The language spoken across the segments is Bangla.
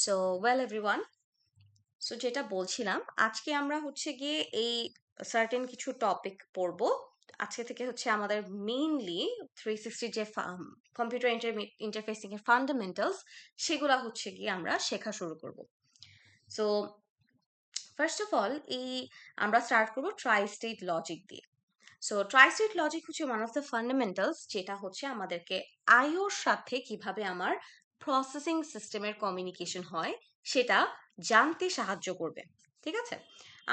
সো ওয়েল এভরিওয়ান, সো যেটা বলছিলাম আজকে আমরা হচ্ছে গিয়ে এই সার্টেন কিছু টপিক পড়বো। আজকে থেকে হচ্ছে আমাদের মেইনলি 360 যে কম্পিউটার ইন্টারফেসিং এর ফান্ডামেন্টালস সেগুলা হচ্ছে গিয়ে আমরা শেখা শুরু করব। সো ফার্স্ট অফ অল আমরা স্টার্ট করবো ট্রাই স্টেট লজিক দিয়ে। সো ট্রাই স্টেট লজিক হচ্ছে ওয়ান অফ দ্য ফান্ডামেন্টালস, যেটা হচ্ছে আমাদেরকে আইওর সাথে কিভাবে আমার প্রসেসিং সিস্টেমের কমিউনিকেশন হয় সেটা জানতে সাহায্য করবে। ঠিক আছে,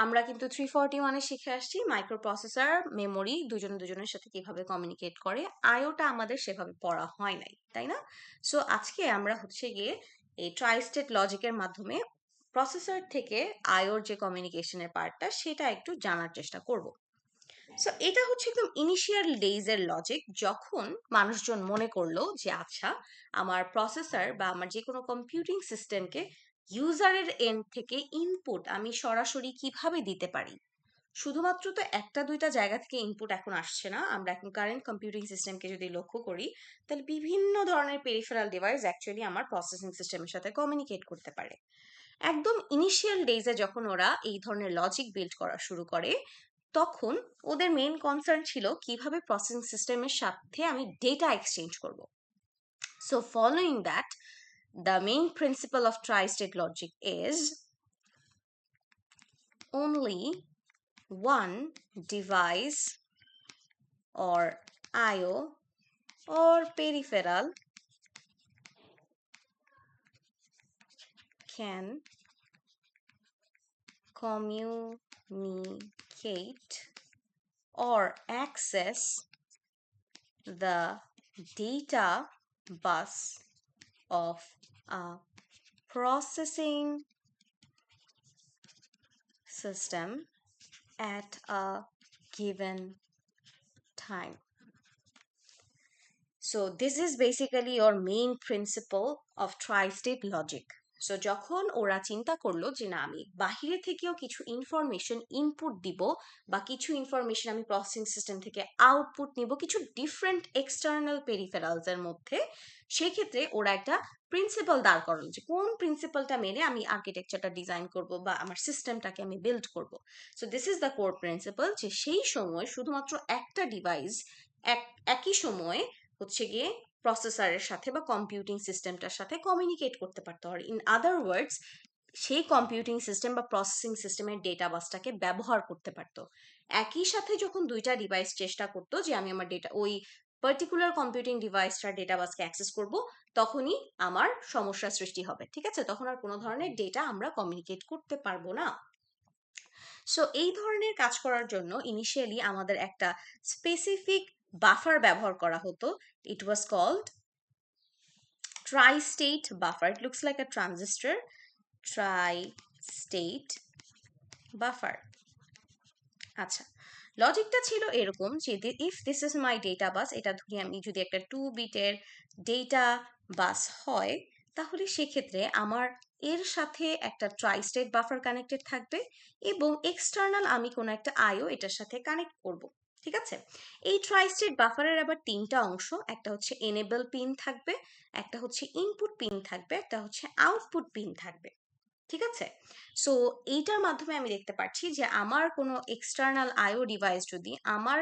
আমরা কিন্তু 341-এ শিখে আসছি মাইক্রো প্রসেসর মেমোরি দুজনের সাথে কিভাবে কমিউনিকেট করে। আইওটা আমাদের সেভাবে পড়া হয় নাই, তাই না? সো আজকে আমরা হচ্ছে গিয়ে এই ট্রাই স্টেট লজিকের মাধ্যমে প্রসেসর থেকে আইওর যে কমিউনিকেশনের পার্টটা সেটা একটু জানার চেষ্টা করব। সো এটা হচ্ছে একদম ইনিশিয়াল ডেজ এর লজিক, যখন মানুষজন মনে করলো যে আচ্ছা, আমার প্রসেসর বা আমার যে কোনো কম্পিউটিং সিস্টেমকে ইউজারের এন্ড থেকে ইনপুট আমি সরাসরি কিভাবে দিতে পারি। শুধুমাত্র তো একটা দুইটা জায়গা থেকে ইনপুট এখন আসছে না, আমরা এখন কারেন্ট কম্পিউটিং সিস্টেমকে যদি লক্ষ্য করি তাহলে বিভিন্ন ধরনের পেরিফেরাল ডিভাইস অ্যাকচুয়ালি আমার প্রসেসিং সিস্টেমের সাথে কমিউনিকেট করতে পারে। একদম ইনিশিয়াল ডেজে যখন ওরা এই ধরনের লজিক বিল্ড করা শুরু করে, তখন ওদের মেইন কনসার্ন ছিল কিভাবে প্রসেসিং সিস্টেমের সাথে আমি ডেটা এক্সচেঞ্জ করব। So following that, the main principle of tri-state logic is only one device or IO or peripheral can communicate or access the data bus of a processing system at a given time. So this is basically your main principle of tri-state logic. So যখন ওরা চিন্তা করলো যে না, আমি বাহিরে থেকেও কিছু ইনফরমেশন ইনপুট দিব বা কিছু ইনফরমেশন আমি প্রসেসিং সিস্টেম থেকে আউটপুট নিব কিছু ডিফারেন্ট এক্সটার্নাল পেরিফেরালস এর মধ্যে, সেক্ষেত্রে ওরা একটা প্রিন্সিপাল দাঁড় করালো যে কোন প্রিন্সিপালটা মেনে আমি আর্কিটেকচারটা ডিজাইন করব বা আমার সিস্টেমটাকে আমি বিল্ড করব। So this is the core principal, যে সেই সময় শুধুমাত্র একটা ডিভাইস একই সময়ে হচ্ছে গিয়ে প্রসেসরের সাথে বা কম্পিউটিং সিস্টেমটার সাথে কমিউনিকেট করতে পারতে হয়। ইন আদার ওয়ার্ডস, সেই কম্পিউটিং সিস্টেম বা প্রসেসিং সিস্টেমের ডেটা বাসটাকে ব্যবহার করতে পারতো। একই সাথে যখন দুইটা ডিভাইস চেষ্টা করতো যে আমি আমার ডেটা ওই পার্টিকুলার কম্পিউটিং ডিভাইসটার ডেটা বাসকে অ্যাক্সেস করব, তখনই আমার সমস্যার সৃষ্টি হবে। ঠিক আছে, তখন আর কোনো ধরনের ডেটা আমরা কমিউনিকেট করতে পারবো না। সো এই ধরনের কাজ করার জন্য ইনিশিয়ালি আমাদের একটা স্পেসিফিক বাফার ব্যবহার করা হতো। It was called tri-state buffer. It looks like a transistor. Tri-state buffer. আচ্ছা, লজিকটা ছিল এরকম যে if this is my data bus, এটা ধরি আমি যদি একটা 2 বিটের ডেটা বাস হয়, তাহলে সেক্ষেত্রে আমার এর সাথে একটা ট্রাই স্টেট বাফার কানেক্টেড থাকবে এবং এক্সটার্নাল আমি কোনো একটা আইও এটার সাথে কানেক্ট করব। ঠিক আছে, এই ট্রাই স্টেট বাফারের আবার তিনটা অংশ, একটা হচ্ছে এনেবল পিন থাকবে, একটা হচ্ছে ইনপুট পিন থাকবে, একটা হচ্ছে আউটপুট পিন থাকবে। ঠিক আছে, সো এইটার মাধ্যমে আমি দেখতে পাচ্ছি যে আমার কোনো এক্সটার্নাল আইও ডিভাইস যদি আমার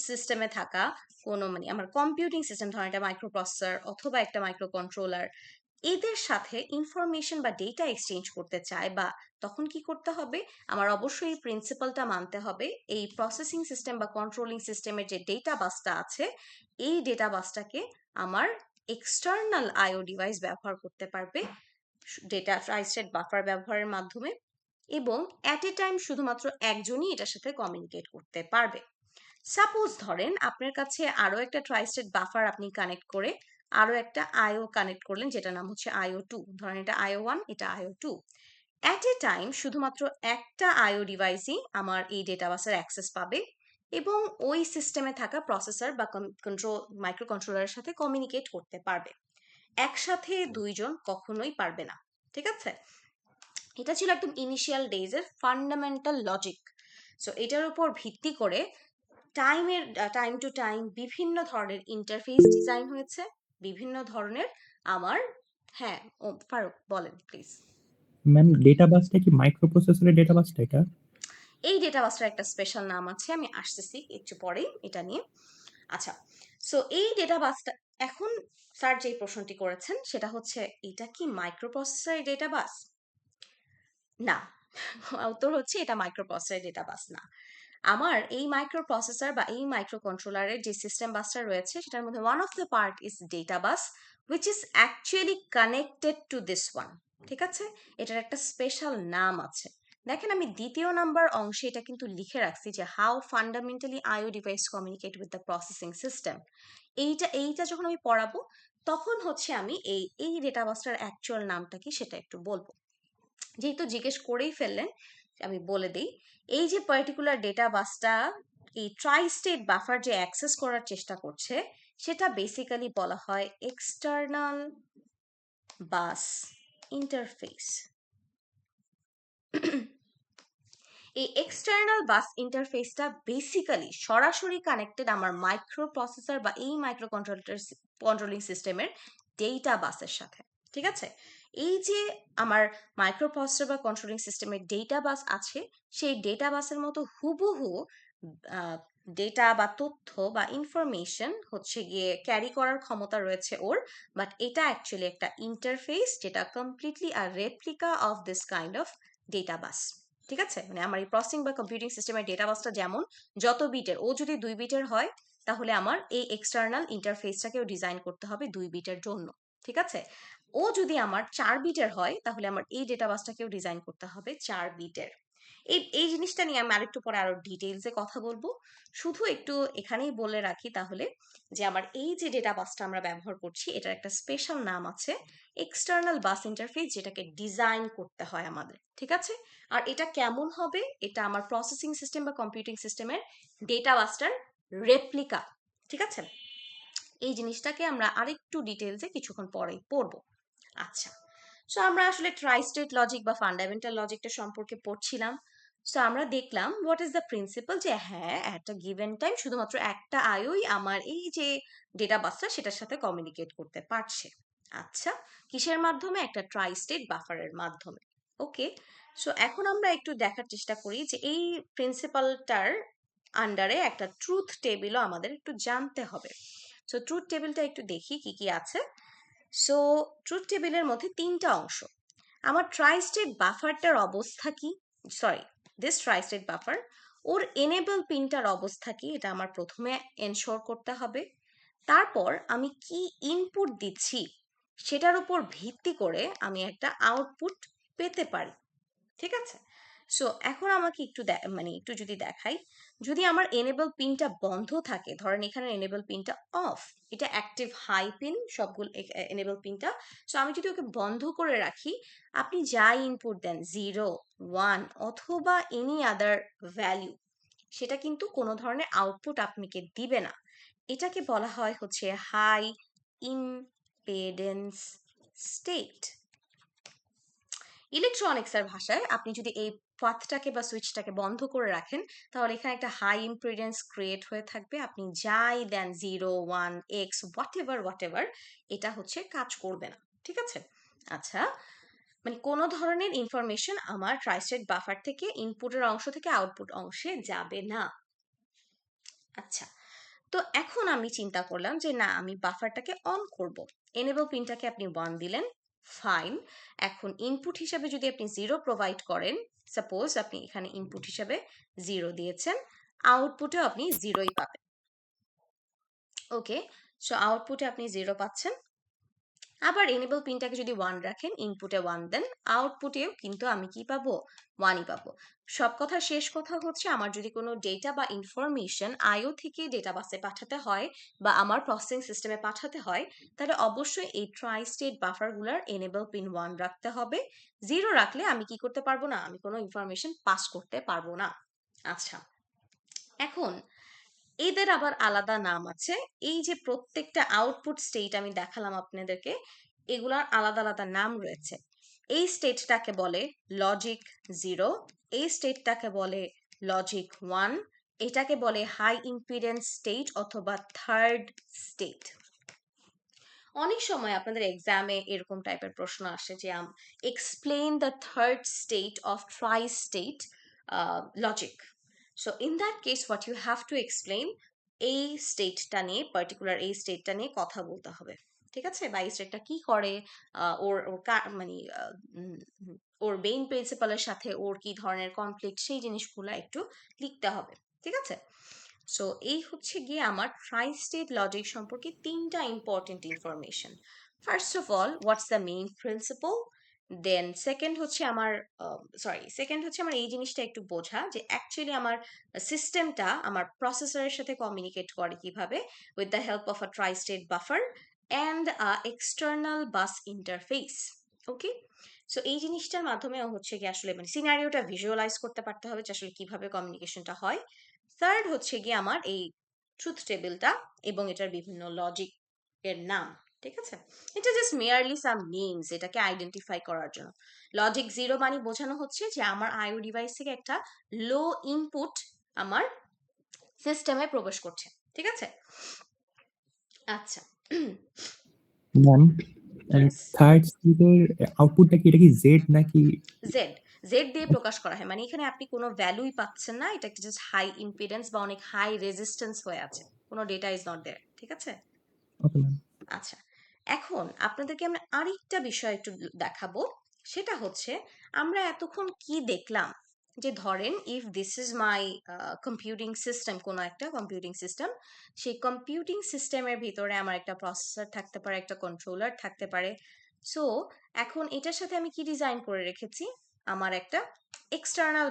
সিস্টেমে থাকা কোনো মানে আমার কম্পিউটিং সিস্টেম, ধরেন একটা মাইক্রো প্রসেসর অথবা একটা মাইক্রো কন্ট্রোলার, এদের সাথে ইনফরমেশন বা ডেটা এক্সচেঞ্জ করতে চায়, বা তখন কি করতে হবে, আমার অবশ্যই এই প্রিন্সিপালটা মানতে হবে, এই প্রসেসিং সিস্টেম বা কন্ট্রোলিং সিস্টেমের যে ডেটা বাসটা আছে, এই ডেটা বাসটাকে আমার এক্সটার্নাল আইও ডিভাইস ব্যবহার করতে পারবে ডেটা ট্রাইস্টেট বাফার ব্যবহারের মাধ্যমে, এবং অ্যাট এ টাইম শুধুমাত্র একজনই এটার সাথে কমিউনিকেট করতে পারবে। সাপোজ ধরেন আপনার কাছে আরো একটা ট্রাইস্টেট বাফার আপনি কানেক্ট করে আরো একটা আইও কানেক্ট করলেন, যেটা নাম হচ্ছে IO2। ধরেন এটা IO1, এটা IO2। অ্যাট এ টাইম শুধুমাত্র একটা আইও ডিভাইসই আমার এই ডেটা বাসের অ্যাক্সেস পাবে এবং ওই সিস্টেমে থাকা প্রসেসর বা মাইক্রো কন্ট্রোলারের সাথে কমিউনিকেট করতে পারবে। একসাথে দুইজন কখনোই পারবে না। ঠিক আছে, এটা ছিল একদম ইনিশিয়াল ডেজের ফান্ডামেন্টাল লজিক। সো এটার উপর ভিত্তি করে টাইম টু টাইম বিভিন্ন ধরনের ইন্টারফেস ডিজাইন হয়েছে, বিভিন্ন ধরনের আমার হ্যাঁ, ও ফারুক বলেন প্লিজ। ম্যাম ডেটা বাসটা কি মাইক্রো প্রসেসরের ডেটা বাসটা এটা? এই ডেটা বাসটার একটা স্পেশাল নাম আছে, আমি আসতেছি একটু পরেই এটা নিয়ে। আচ্ছা, সো এই ডেটা বাসটা, এখন স্যার যে প্রশ্নটি করেছেন সেটা হচ্ছে এটা কি মাইক্রো প্রসেসর ডেটা বাস? না, উত্তর হচ্ছে এটা মাইক্রো প্রসেসর ডেটা বাস না। আমার এই মাইক্রো প্রসেসর বা এই মাইক্রো কন্ট্রোলারের যে সিস্টেম বাসটা রয়েছে সেটার মধ্যে one of the part is data bus which is actually connected to this one. ঠিক আছে, এটার একটা স্পেশাল নাম আছে। দেখেন আমি দ্বিতীয় নাম্বার অংশে এটা কিন্তু লিখে রাখছি যে how fundamentally IO device communicate with the processing system. এইটা যখন আমি পড়াবো তখন হচ্ছে আমি এই ডেটা বাসটার অ্যাকচুয়াল নামটা কি সেটা একটু বলবো। যেহেতু জিজ্ঞেস করেই ফেললেন, আমি বলে দিই। এই যে পার্টিকুলার ডেটা বাসটা এই ট্রাই স্টেট বাফার যে অ্যাক্সেস করার চেষ্টা করছে সেটা বেসিক্যালি বলা হয় এক্সটার্নাল বাস ইন্টারফেস। এই এক্সটার্নাল বাস ইন্টারফেসটা বেসিক্যালি সরাসরি কানেক্টেড আমার মাইক্রো প্রসেসর বা এই মাইক্রো কন্ট্রোলিং সিস্টেমের ডেটা বাসের সাথে। ঠিক আছে, এই যে আমার মাইক্রো প্রসেসর বা কন্ট্রোলিং সিস্টেমের ডেটা বাস আছে, সেই ডেটা বাসের মতো হুবহু ডেটা বা তথ্য বা ইনফরমেশন হচ্ছে গিয়ে ক্যারি করার ক্ষমতা রয়েছে ওর, বাট এটা অ্যাকচুয়ালি একটা ইন্টারফেস যেটা কমপ্লিটলি আর replica of this kind of data bus. ঠিক আছে, মানে আমার এই প্রসেসিং বা কম্পিউটিং সিস্টেমের ডেটা বাসটা যেমন যত বিটের, ও যদি 2 বিটের হয় তাহলে আমার এই এক্সটার্নাল ইন্টারফেসটাকেও ডিজাইন করতে হবে 2 বিটের জন্য। ঠিক আছে, ও যদি আমার 4 বিটের হয় তাহলে আমার এই ডেটা বাসটাকেও ডিজাইন করতে হবে 4 বিটের। এই জিনিসটা নিয়ে আমি আরেকটু পরে আরো ডিটেইলসে কথা বলবো। শুধু একটু এখানেই বলে রাখি তাহলে যে আমার এই যে ডেটা বাসটা আমরা ব্যবহার করছি এটার একটা স্পেশাল নাম আছে এক্সটার্নাল বাস ইন্টারফেস, যেটাকে ডিজাইন করতে হয় আমাদের। ঠিক আছে, আর এটা কেমন হবে, এটা আমার প্রসেসিং সিস্টেম বা কম্পিউটিং সিস্টেমের ডেটা বাসটার রেপ্লিকা। ঠিক আছে, এই জিনিসটাকে আমরা আরেকটু ডিটেলসে কিছুক্ষণ পরেই পড়বো। আচ্ছা, সো আমরা আসলে ট্রাই স্টেট লজিক বা ফান্ডামেন্টাল লজিকটা সম্পর্কে পড়ছিলাম। সো আমরা দেখলাম হোয়াট ইজ দ্য প্রিন্সিপাল, যে হ্যাঁ একটা গিভেন টাইম শুধুমাত্র একটা আইওই আমার এই যে ডেটা বাসটা সেটার সাথে কমিউনিকেট করতে পারছে। আচ্ছা, কিসের মাধ্যমে? একটা ট্রাই স্টেট বাফারের মাধ্যমে। ওকে, সো এখন আমরা একটু দেখার চেষ্টা করি যে এই প্রিন্সিপালটার আন্ডারে একটা ট্রুথ টেবিলও আমাদের একটু জানতে হবে। সো ট্রুথ টেবিলটা একটু দেখি কি কি আছে। সো ট্রুথ টেবিলের মধ্যে 3টা অংশ। আমার ট্রাই স্টেট বাফারটার অবস্থা কি, sorry, this tri state buffer, or enable পিনটার অবস্থা কি, এটা আমার প্রথমে এনশোর করতে হবে। তারপর আমি কি ইনপুট দিচ্ছি সেটার উপর ভিত্তি করে আমি একটা আউটপুট পেতে পারি। ঠিক আছে, সো এখন আমাকে একটু মানে একটু যদি দেখাই, যদি আমার এনেবল পিনটা বন্ধ থাকে, ধরেন এখানে এনেবল পিনটা অফ, এটা অ্যাক্টিভ হাই পিন সবগুলো এনেবল পিনটা, সো আমি যদি ওকে বন্ধ করে রাখি, আপনি যাই ইনপুট দেন 0, 1 অথবা এনি আদার ভ্যালু, সেটা কিন্তু কোনো ধরনের আউটপুট আপনাকে দিবে না। এটাকে বলা হয় হচ্ছে হাই ইম্পেডেন্স স্টেট। ইলেকট্রনিক্সের ভাষায় আপনি যদি এই পাথটাকে বা সুইচটাকে বন্ধ করে রাখেন তাহলে এখানে একটা হাই ইম্পিডেন্স ক্রিয়েট হয়ে থাকবে, আপনি যাই দেন 0, 1, X হোয়াট এভার এটা হচ্ছে কাজ করবে না। ঠিক আছে, আচ্ছা, মানে কোনো ধরনের ইনফরমেশন আমার ট্রাইস্টেট বাফার থেকে ইনপুটের অংশ থেকে আউটপুট অংশে যাবে না। আচ্ছা, তো এখন আমি চিন্তা করলাম যে না, আমি বাফারটাকে অন করব। এনেবল পিনটাকে আপনি 1 দিলেন, ফাইন। এখন ইনপুট হিসাবে যদি আপনি 0 প্রোভাইড করেন, সাপোজ আপনি এখানে ইনপুট হিসাবে 0 দিয়েছেন, আউটপুটে আপনি 0ই পাবেন। ওকে, সো আউটপুটে আপনি 0 পাচ্ছেন। আবার এনেবল পিনটাকে যদি 1 রাখেন, ইনপুটে 1 দেন, আউটপুটেও কিন্তু আমি কি পাবো? 1ই পাবো। সব কথা শেষ কথা হচ্ছে আমার যদি কোনো ডেটা বা ইনফরমেশন আইও থেকে ডেটা বাসে পাঠাতে হয় বা আমার প্রসেসিং সিস্টেমে পাঠাতে হয়, তাহলে অবশ্যই এই ট্রাই স্টেট বাফারগুলোর এনেবল পিন 1 রাখতে হবে। 0 রাখলে আমি কি করতে পারবো না? আমি কোনো ইনফরমেশন পাস করতে পারবো না। আচ্ছা, এখন এদের আবার আলাদা নাম আছে। এই যে প্রত্যেকটা আউটপুট স্টেট আমি দেখালাম আপনাদেরকে, এগুলার আলাদা আলাদা নাম রয়েছে। এই স্টেটটাকে বলে লজিক 0, এই স্টেটটাকে বলে লজিক 1, এটাকে বলে হাই ইম্পিডেন্স স্টেট অথবা থার্ড স্টেট। অনেক সময় আপনাদের এক্সামে এরকম টাইপের প্রশ্ন আসে যে explain the third state of tri state logic. So in that case what you have to explain, এই স্টেটটা নিয়ে, পার্টিকুলার এই স্টেটটা নিয়ে কথা বলতে হবে, ঠিক আছে? বা এই স্টেটটা কি করে, ওর ওর মানে ওর মেইন প্রিন্সিপালের সাথে ওর কি ধরনের কনফ্লিক্ট, সেই জিনিসগুলো একটু লিখতে হবে, ঠিক আছে? সো এই হচ্ছে গিয়ে আমার ট্রাই স্টেট লজিক সম্পর্কে তিনটা important information. First of all, what's the main principle, then second হচ্ছে আমার এই জিনিসটা একটু বোঝা যে অ্যাকচুয়ালি আমার সিস্টেমটা আমার প্রসেসরের সাথে কমিউনিকেট করে কিভাবে, with the help of a try state buffer and external bus interface. Okay, so এই জিনিসটার মাধ্যমে হচ্ছে কি আসলে মানে সিনারিওটা ভিজুয়ালাইজ করতে পারতে হবে যে আসলে কিভাবে কমিউনিকেশনটা হয়। থার্ড হচ্ছে গিয়ে আমার এই ট্রুথ টেবিলটা এবং এটার বিভিন্ন লজিক এর নাম, ঠিক আছে? এটা জাস্ট মেয়ারলি সাম নেমস এটাকে আইডেন্টিফাই করার জন্য। লজিক জিরো মানে বোঝানো হচ্ছে যে আমার আইও ডিভাইস থেকে একটা লো ইনপুট আমার সিস্টেমে প্রবেশ করছে, ঠিক আছে? আচ্ছা, ম্যাম, ইয়েস, থার্ড স্টেজের আউটপুটটা কি, এটা কি জেড নাকি? জেড, জেড দিয়ে প্রকাশ করা হয়, মানে এখানে আপনি কোনো ভ্যালুই পাচ্ছেন না, এটা একটা জাস্ট হাই ইম্পিডেন্স বা অনেক হাই রেজিস্ট্যান্স হয়ে আছে, কোনো ডেটা ইজ নট দেয়ার, ঠিক আছে? ওকে ম্যাম। আচ্ছা, এখন আপনাদেরকে আমরা আরেকটা বিষয় একটু দেখাবো। সেটা হচ্ছে আমরা এতক্ষণ কি দেখলাম, যে ধরেন if this is my computing system, কোনো একটা কম্পিউটিং সিস্টেম, সেই কম্পিউটিং সিস্টেমের ভিতরে আমার একটা প্রসেসর থাকতে পারে, একটা কন্ট্রোলার থাকতে পারে। সো এখন এটার সাথে আমি কি ডিজাইন করে রেখেছি, আমার একটা এক্সটার্নাল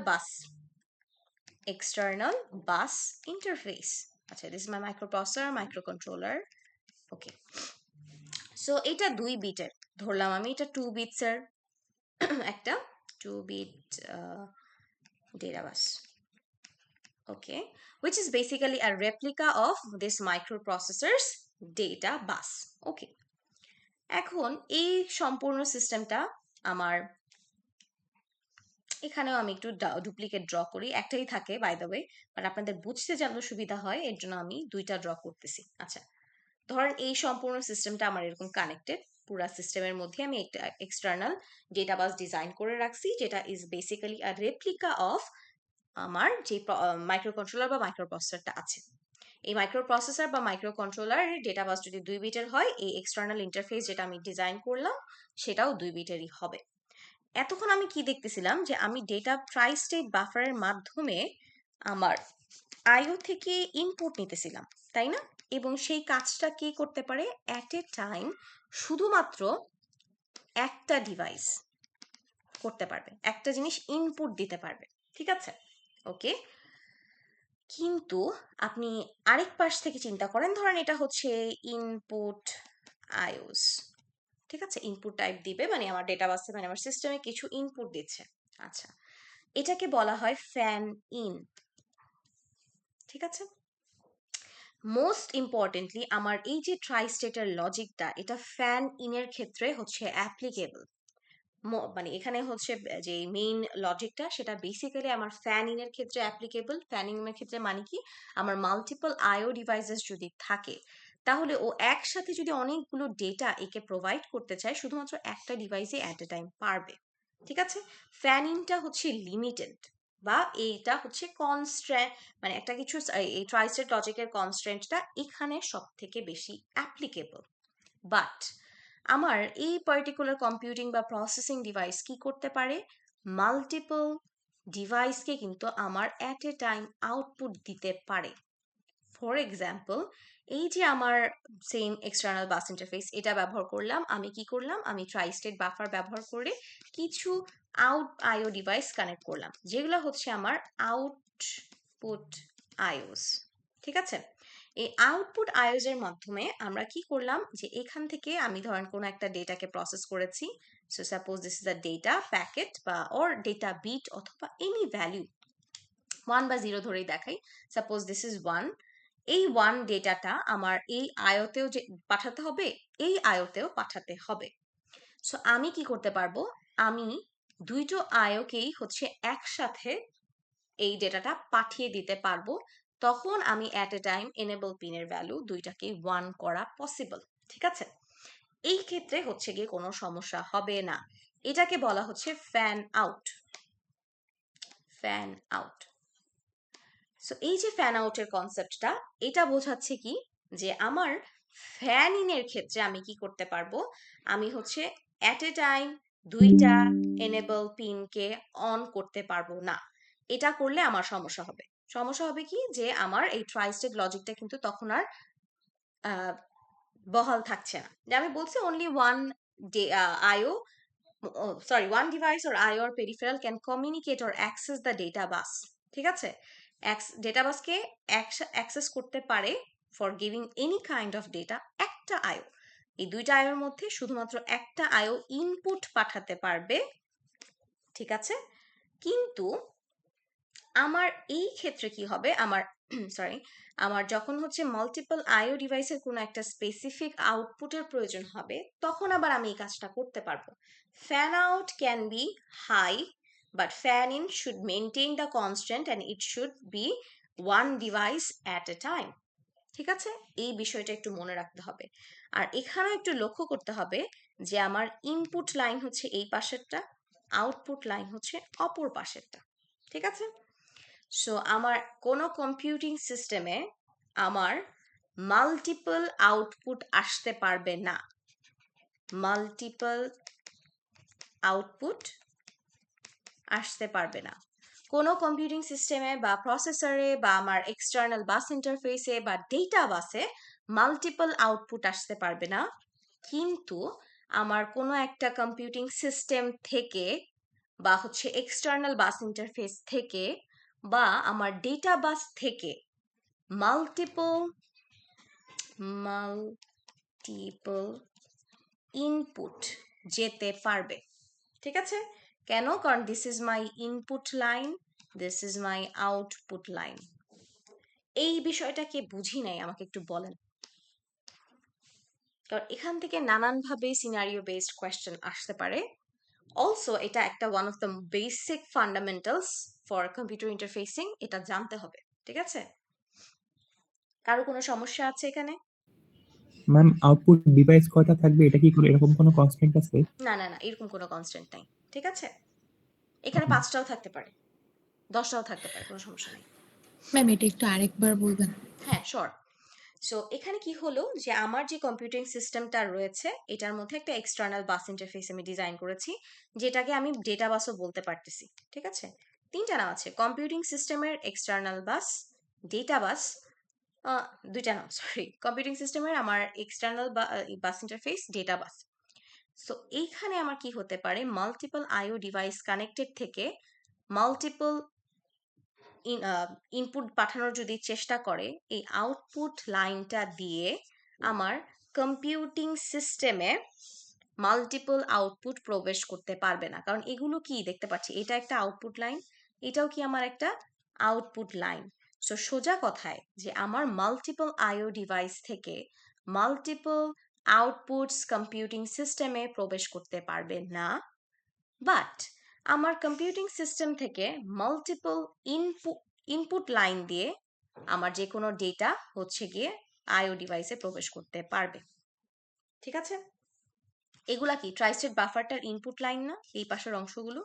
বাস ইন্টারফেস। আচ্ছা, this is my microprocessor, microcontroller. Okay, so এটা 2 বিটের, ধরলাম আমি এটা 2 বিটসের একটা 2 bit data bus. Okay, which is basically a replica of this microprocessor's data bus. ওকে, এখন এই সম্পূর্ণ সিস্টেমটা আমার, এখানেও আমি একটু ডুপ্লিকেট ড্র করি, একটাই থাকে বাই দ্য ওয়ে, বাট আপনাদের বুঝতে যেন সুবিধা হয় এর জন্য আমি দুইটা ড্র করতেছি। আচ্ছা, ধরেন এই সম্পূর্ণ সিস্টেমটা আমার এরকম কানেক্টেড, পুরা সিস্টেমের মধ্যে আমি একটা এক্সটার্নাল ডেটাবাস ডিজাইন করে রাখছি, যেটা is basically a replica of আমার যে মাইক্রো কন্ট্রোলার বা মাইক্রো প্রসেসরটা আছে। এই মাইক্রো প্রসেসর বা মাইক্রো কন্ট্রোলার ডেটাবাস যদি 2 বিটের হয়, এই এক্সটার্নাল ইন্টারফেস যেটা আমি ডিজাইন করলাম সেটাও 2 বিটেরই হবে। এতক্ষণ আমি কি দেখতেছিলাম, যে আমি ডেটা ট্রাই স্টেট বাফারের মাধ্যমে আমার আইও থেকে ইনপুট নিতেছিলাম, তাই না? এবং সেই কাজটা কে করতে পারে, অ্যাট এ টাইম শুধুমাত্র একটা ডিভাইস করতে পারবে, একটা জিনিস ইনপুট দিতে পারবে, ঠিক আছে? ওকে, কিন্তু আপনি আরেক পাশ থেকে চিন্তা করেন, ধরেন এটা হচ্ছে ইনপুট আইওস, ঠিক আছে? ইনপুট টাইপ দিবে মানে আমার ডেটাবাসে, মানে আমার সিস্টেমে কিছু ইনপুট দিচ্ছে। আচ্ছা, এটাকে বলা হয় ফ্যান ইন, ঠিক আছে? মোস্ট ইম্পর্টেন্টলি আমার এই যে ট্রাই স্টেটের লজিকটা, এটা ফ্যান ইনের ক্ষেত্রে হচ্ছে অ্যাপ্লিকেবল। মানে এখানে হচ্ছে যে মেইন লজিকটা, সেটা বেসিক্যালি আমার ফ্যান ইনের ক্ষেত্রে অ্যাপ্লিকেবল। ফ্যান ইনের ক্ষেত্রে মানে কি, আমার মাল্টিপল আইও ডিভাইসেস যদি থাকে, তাহলে ও একসাথে যদি অনেকগুলো ডেটা একে প্রোভাইড করতে চায়, শুধুমাত্র একটা ডিভাইসে অ্যাট এ টাইম পারবে, ঠিক আছে? ফ্যান ইনটা হচ্ছে লিমিটেড, বা এইটা হচ্ছে কনস্ট্রেন্ট, মানে একটা কিছু এই ট্রাইস্টেট লজিকের কনস্ট্রেন্টটা এখানে সব থেকে বেশি অ্যাপ্লিকেবল। বাট আমার এই পার্টিকুলার কম্পিউটিং বা প্রসেসিং ডিভাইস কি করতে পারে, মাল্টিপল ডিভাইসকে কিন্তু আমার অ্যাট এ টাইম আউটপুট দিতে পারে। ফর এক্সাম্পল, এই যে আমার সেম এক্সটার্নাল বাস ইন্টারফেস, এটা ব্যবহার করলাম, আমি কি করলাম, আমি ট্রাই স্টেট বাফার ব্যবহার করে কিছু আউট আইও ডিভাইস কানেক্ট করলাম, যেগুলো হচ্ছে আমার আউটপুট আইওস, ঠিক আছে? এই আউটপুট আইওস এর মাধ্যমে আমরা কি করলাম, যে এখান থেকে আমি ধরেন কোনো একটা ডেটাকে প্রসেস করেছি। So suppose this is a data packet বা অর ডেটা বিট অথবা এনি ভ্যালু, 1 বা 0 ধরেই দেখাই। সাপোজ দিস ইজ 1, এই 1 ডেটাটা আমার এই আয়তেও যে পাঠাতে হবে, এই আয়তেও পাঠাতে হবে। সো আমি কি করতে পারবো, আমি দুইটো আয়কেই হচ্ছে একসাথে এই ডেটাটা পাঠিয়ে দিতে পারবো। তখন আমি অ্যাট এ টাইম এনেবল পিনের ভ্যালু দুইটাকে 1 করা পসিবল, ঠিক আছে? এই ক্ষেত্রে হচ্ছে গিয়ে কোনো সমস্যা হবে না। এটাকে বলা হচ্ছে fan out. Fan out. So এই যে ফ্যান আউটের কনসেপ্টটা, এটা বোঝাচ্ছে কি যে আমার ফ্যান ইনের ক্ষেত্রে আমি কি করতে পারবো, আমি হচ্ছে অ্যাট এ টাইম দুইটা এনেবল পিনকে অন করতে পারবো না। এটা করলে আমার সমস্যা হবে। সমস্যা হবে কি যে আমার এই ট্রাই স্টেট লজিকটা কিন্তু তখন আর বহাল থাকছে না। যে আমি বলছি only one IO sorry, one device or IO or peripheral can communicate or access the data bus. ঠিক আছে, ডেটা বাসকে অ্যাক্সেস করতে পারে for giving any kind of data একটা আইও। এই দুইটা আইওর মধ্যে শুধুমাত্র একটা আইও ইনপুট পাঠাতে পারবে। ঠিক আছে, কিন্তু আমার এই ক্ষেত্রে কি হবে, আমার সরি, আমার যখন হচ্ছে মাল্টিপল আইও ডিভাইসের কোনো একটা স্পেসিফিক আউটপুটের প্রয়োজন হবে, তখন আবার আমি এই কাজটা করতে পারবো। Fan out can be high, but fan in should maintain the constant and it should be one device at a time. ঠিক আছে, এই বিষয়টা একটু মনে রাখতে হবে। আর এখানেও একটু লক্ষ্য করতে হবে যে আমার ইনপুট লাইন হচ্ছে এই পাশেরটা, আউটপুট লাইন হচ্ছে অপর পাশেরটা। ঠিক আছে, সো আমার কোনো কম্পিউটিং সিস্টেমে আমার মাল্টিপল আউটপুট আসতে পারবে না। মাল্টিপল আউটপুট আসতে পারবে না কোনো কম্পিউটিং সিস্টেমে বা প্রসেসরে বা আমার এক্সটার্নাল বাস ইন্টারফেসে বা ডেটা বাসে মাল্টিপল আউটপুট আসতে পারবে না। কিন্তু আমার কোনো একটা কম্পিউটিং সিস্টেম থেকে বা হচ্ছে এক্সটার্নাল বাস ইন্টারফেস থেকে বা আমার ডেটা বাস থেকে মাল্টিপল ইনপুট যেতে পারবে। ঠিক আছে, কেন? কারণ this is my input line, this is my output line. এই বিষয়টাকে বুঝি নাই, আমাকে একটু বলেন। কারণ এখান থেকে নানানভাবে সিনারিও বেসড কোয়েশ্চেন আসতে পারে। অলসো এটা একটা one of the basic fundamentals for computer interfacing, এটা জানতে হবে। ঠিক আছে, কারো কোনো সমস্যা আছে এখানে? ম্যাম আউটপুট ডিভাইস কয়টা থাকবে এটা কি করে এরকম কোনো কনস্ট্যান্ট আছে? না না না, এরকম কোনো কনস্ট্যান্ট নাই। ঠিক আছে, এখানে 5টাও থাকতে পারে, 10টাও থাকতে পারে, কোনো সমস্যা নেই। ম্যাম এটা একটু আরেকবার বলবেন? হ্যাঁ, শিওর। সো এখানে কি হলো যে আমার যে কম্পিউটিং সিস্টেমটা রয়েছে এটার মধ্যে একটা এক্সটার্নাল বাস ইন্টারফেস আমি ডিজাইন করেছি, যেটাকে আমি ডেটা বাসও বলতে পারতেছি। ঠিক আছে, তিনটা নাম আছে, কম্পিউটিং সিস্টেমের এক্সটার্নাল বাস, ডেটা বাস, দুইটা নাম সরি, কম্পিউটিং সিস্টেমের আমার এক্সটার্নাল বাস ইন্টারফেস, ডেটা বাস। সো এইখানে আমার কি হতে পারে, মাল্টিপল আইও ডিভাইস কানেক্টেড থেকে মাল্টিপল ইনপুট পাঠানোর যদি চেষ্টা করে, এই আউটপুট লাইনটা দিয়ে আমার কম্পিউটিং সিস্টেমে মাল্টিপল আউটপুট প্রবেশ করতে পারবে না। কারণ এগুলো কি দেখতে পাচ্ছি, এটা একটা আউটপুট লাইন, এটাও কি আমার একটা আউটপুট লাইন। সো সোজা কথায় যে আমার মাল্টিপল আইও ডিভাইস থেকে মাল্টিপল আউটপুটস কম্পিউটিং সিস্টেমে প্রবেশ করতে পারবে না। বাট আমার কম্পিউটিং সিস্টেম থেকে মাল্টিপল ইনপুট লাইন দিয়ে আমার যে কোনো ডেটা হচ্ছে গিয়ে আইও ডিভাইসে প্রবেশ করতে পারবে। ঠিক আছে, এগুলা কি ট্রাইস্টেড বাফারটার ইনপুট লাইন না, এই পাশের অংশগুলো?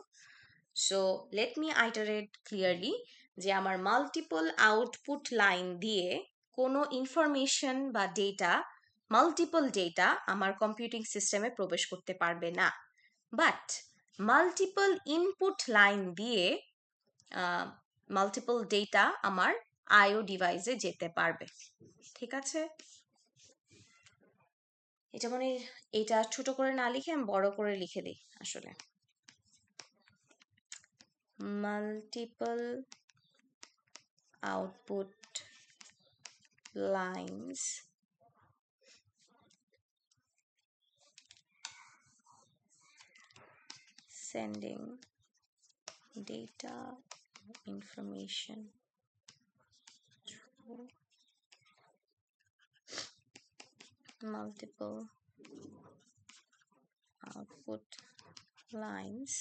সো লেট মি আইটারেট ক্লিয়ারলি যে আমার মাল্টিপল আউটপুট লাইন দিয়ে কোনো ইনফরমেশন বা ডেটা, মাল্টিপল ডেটা আমার কম্পিউটিং সিস্টেমে প্রবেশ করতে পারবে না। বাট মাল্টিপল ইনপুট লাইন দিয়ে মাল্টিপল ডেটা আমার আইও ডিভাইসে যেতে পারবে। ঠিক আছে, এটা মানে এটা ছোট করে না লিখে আমি বড় করে লিখে দিই আসলে। Multiple output lines sending data information through multiple output lines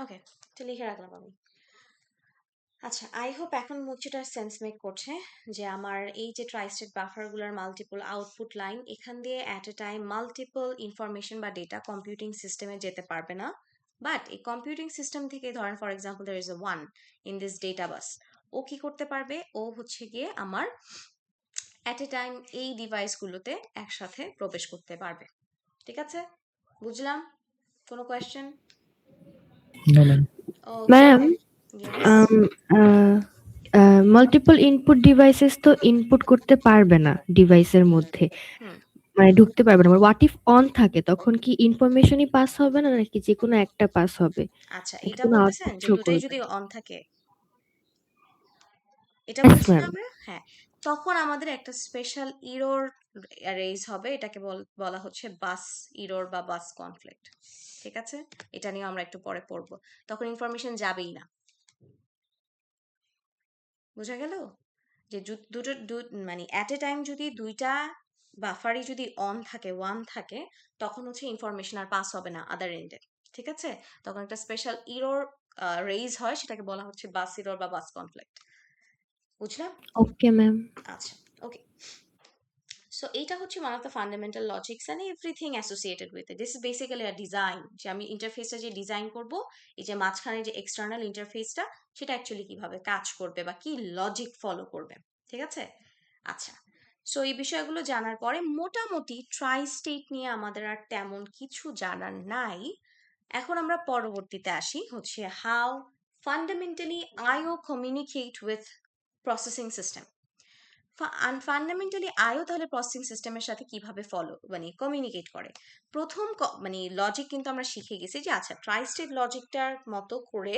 ওকে, তো লিখে রাখলাম আমি। আচ্ছা, আই হোপ এখন কিছুটা সেন্স মেক করছে যে আমার এই যে ট্রাই স্টেট বাফারগুলোর মাল্টিপল আউটপুট লাইন, এখান দিয়ে at a time multiple information বা ডেটা কম্পিউটিং সিস্টেমে যেতে পারবে না। বাট এই কম্পিউটিং সিস্টেম থেকে ধরেন for example there is a one in this data bus, ও কি করতে পারবে, ও হচ্ছে গিয়ে আমার অ্যাট এ টাইম এই ডিভাইসগুলোতে একসাথে প্রবেশ করতে পারবে। ঠিক আছে, বুঝলাম? কোনো কোয়েশ্চেন? না ma'am. Okay, ma'am yes. Multiple input devices তো ইনপুট করতে পারবে না ডিভাইসের মধ্যে, হুম, মানে ঢুকতে পারবে না। হোয়াট ইফ অন থাকে, তখন কি ইনফরমেশনই পাস হবে না, নাকি যে কোনো একটা পাস হবে, আচ্ছা, নাকি এটা কোনো বলতেছেন আউটপুট যে শো দুটাই করবে? যদি অন থাকে, এটা ইয়েস বলছি না ম্যাম। আমরা? হ্যাঁ, তখন আমাদের একটা স্পেশাল ইরর রেইজ হবে, এটাকে বলা হচ্ছে বাস ইরর বা বাস কনফ্লিক্ট। ঠিক আছে, এটা নিয়ে আমরা একটু পরে পড়বো। তখন ইনফরমেশন যাবেই না। বোঝা গেল? যে মানে অ্যাট এ টাইম যদি দুইটা বাফারই যদি অন থাকে, ওয়ান থাকে, তখন হচ্ছে ইনফরমেশন আর পাস হবে না আদার এন্ডে। ঠিক আছে, তখন একটা স্পেশাল ইরর রেইজ হয়, সেটাকে বলা হচ্ছে বাস ইরর বা বাস কনফ্লিক্ট। বুঝলাম? ওকে ম্যাম। আচ্ছা, ওকে। সো এইটা হচ্ছে one of the fundamental logics and everything associated with it. This is basically a design, যে আমি ইন্টারফেসটা যে ডিজাইন করব, এই যে মাঝখানে যে এক্সটার্নাল ইন্টারফেসটা, সেটা অ্যাকচুয়ালি কিভাবে কাজ করবে বা কি লজিক ফলো করবে। ঠিক আছে, আচ্ছা। সো এই বিষয়গুলো জানার পরে মোটামুটি ট্রাই স্টেট নিয়ে আমাদের আর তেমন কিছু জানার নাই। এখন আমরা পরবর্তীতে আসি হচ্ছে how fundamentally IO communicate with processing system. Fundamentally IO তাহলে প্রসেসিং সিস্টেমের সাথে কিভাবে মানে কমিউনিকেট করে। প্রথম মানে লজিক কিন্তু আমরা শিখে গেছি যে আচ্ছা, ট্রাই স্টেট লজিকটার মতো করে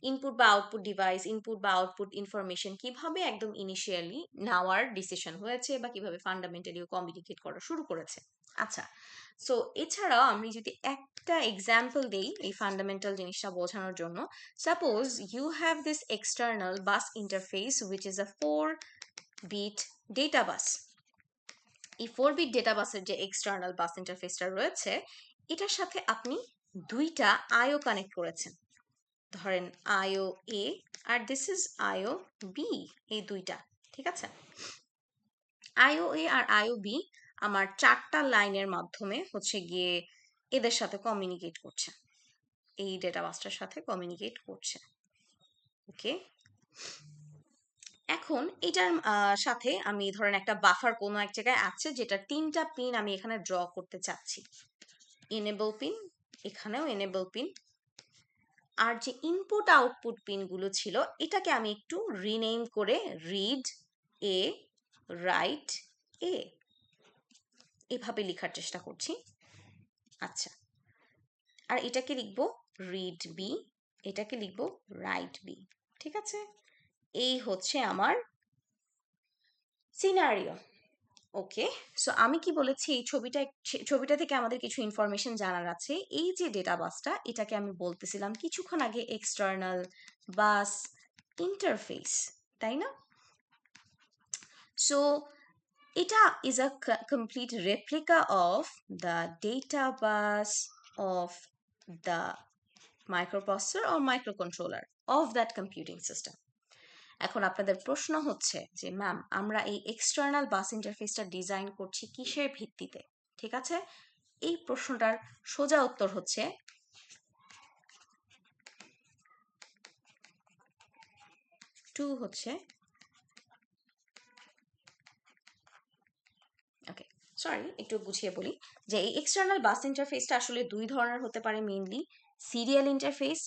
ইনপুট বা আউটপুট ডিভাইস, ইনপুট বা আউটপুট ইনফরমেশন কিভাবে একদম ইনিশিয়ালি নেওয়ার ডিসিশন হয়েছে বা কিভাবে ফান্ডামেন্টালিও কমিউনিকেট করা শুরু করেছে। আচ্ছা, সো এছাড়াও আমি যদি একটা এক্সাম্পল দেই এই ফান্ডামেন্টাল জিনিসটা বোঝানোর জন্য, suppose you have this external bus interface which is a 4-bit data bus. এই 4-bit ডেটা বাসের যে এক্সটার্নাল বাস ইন্টারফেসটা রয়েছে, এটার সাথে আপনি দুইটা আইও কানেক্ট করেছেন। ধরেন আইও A R this is IO B, এই দুইটা। ঠিক আছে, IO A R IO B আমার 4টা লাইনের মাধ্যমে হচ্ছে গিয়ে এদের সাথে কমিউনিকেট করছে, এই ডেটা বাসটার সাথে কমিউনিকেট করছে। ওকে, এখন এটার সাথে আমি ধরেন একটা বাফার কোনো এক জায়গায় আছে, যেটা 3টা পিন আমি এখানে ড্র করতে চাচ্ছি। এনেবল পিন, এখানেও এনেবল পিন, আর যে ইনপুট আউটপুট পিনগুলো ছিল এটাকে আমি একটু রিনেম করে রিড এ, রাইট এ, এভাবে লেখার চেষ্টা করছি। আচ্ছা, আর এটাকে লিখবো রিড বি, এটাকে লিখবো রাইট বি। ঠিক আছে, এই হচ্ছে আমার সিনারিও। ওকে, সো আমি কি বলেছি, এই ছবিটা থেকে আমাদের কিছু ইনফরমেশন জানার আছে। এই যে ডেটা বাসটা, এটাকে আমি বলতেছিলাম কিছুক্ষণ আগে এক্সটার্নাল বাস ইন্টারফেস, তাই না? সো এটা is a complete replica of the data bus of the microprocessor or microcontroller of that computing system. এখন আপনাদের প্রশ্ন হচ্ছে যে ম্যাম, আমরা এই এক্সটার্নাল বাস ইন্টারফেসটা ডিজাইন করছি কিসের ভিত্তিতে? ঠিক আছে, এই প্রশ্নটার সোজা উত্তর হচ্ছে ওকে, সরি, একটু গুছিয়ে বলি যে এই এক্সটার্নাল বাস ইন্টারফেসটা আসলে দুই ধরনের হতে পারে mainly, serial interface,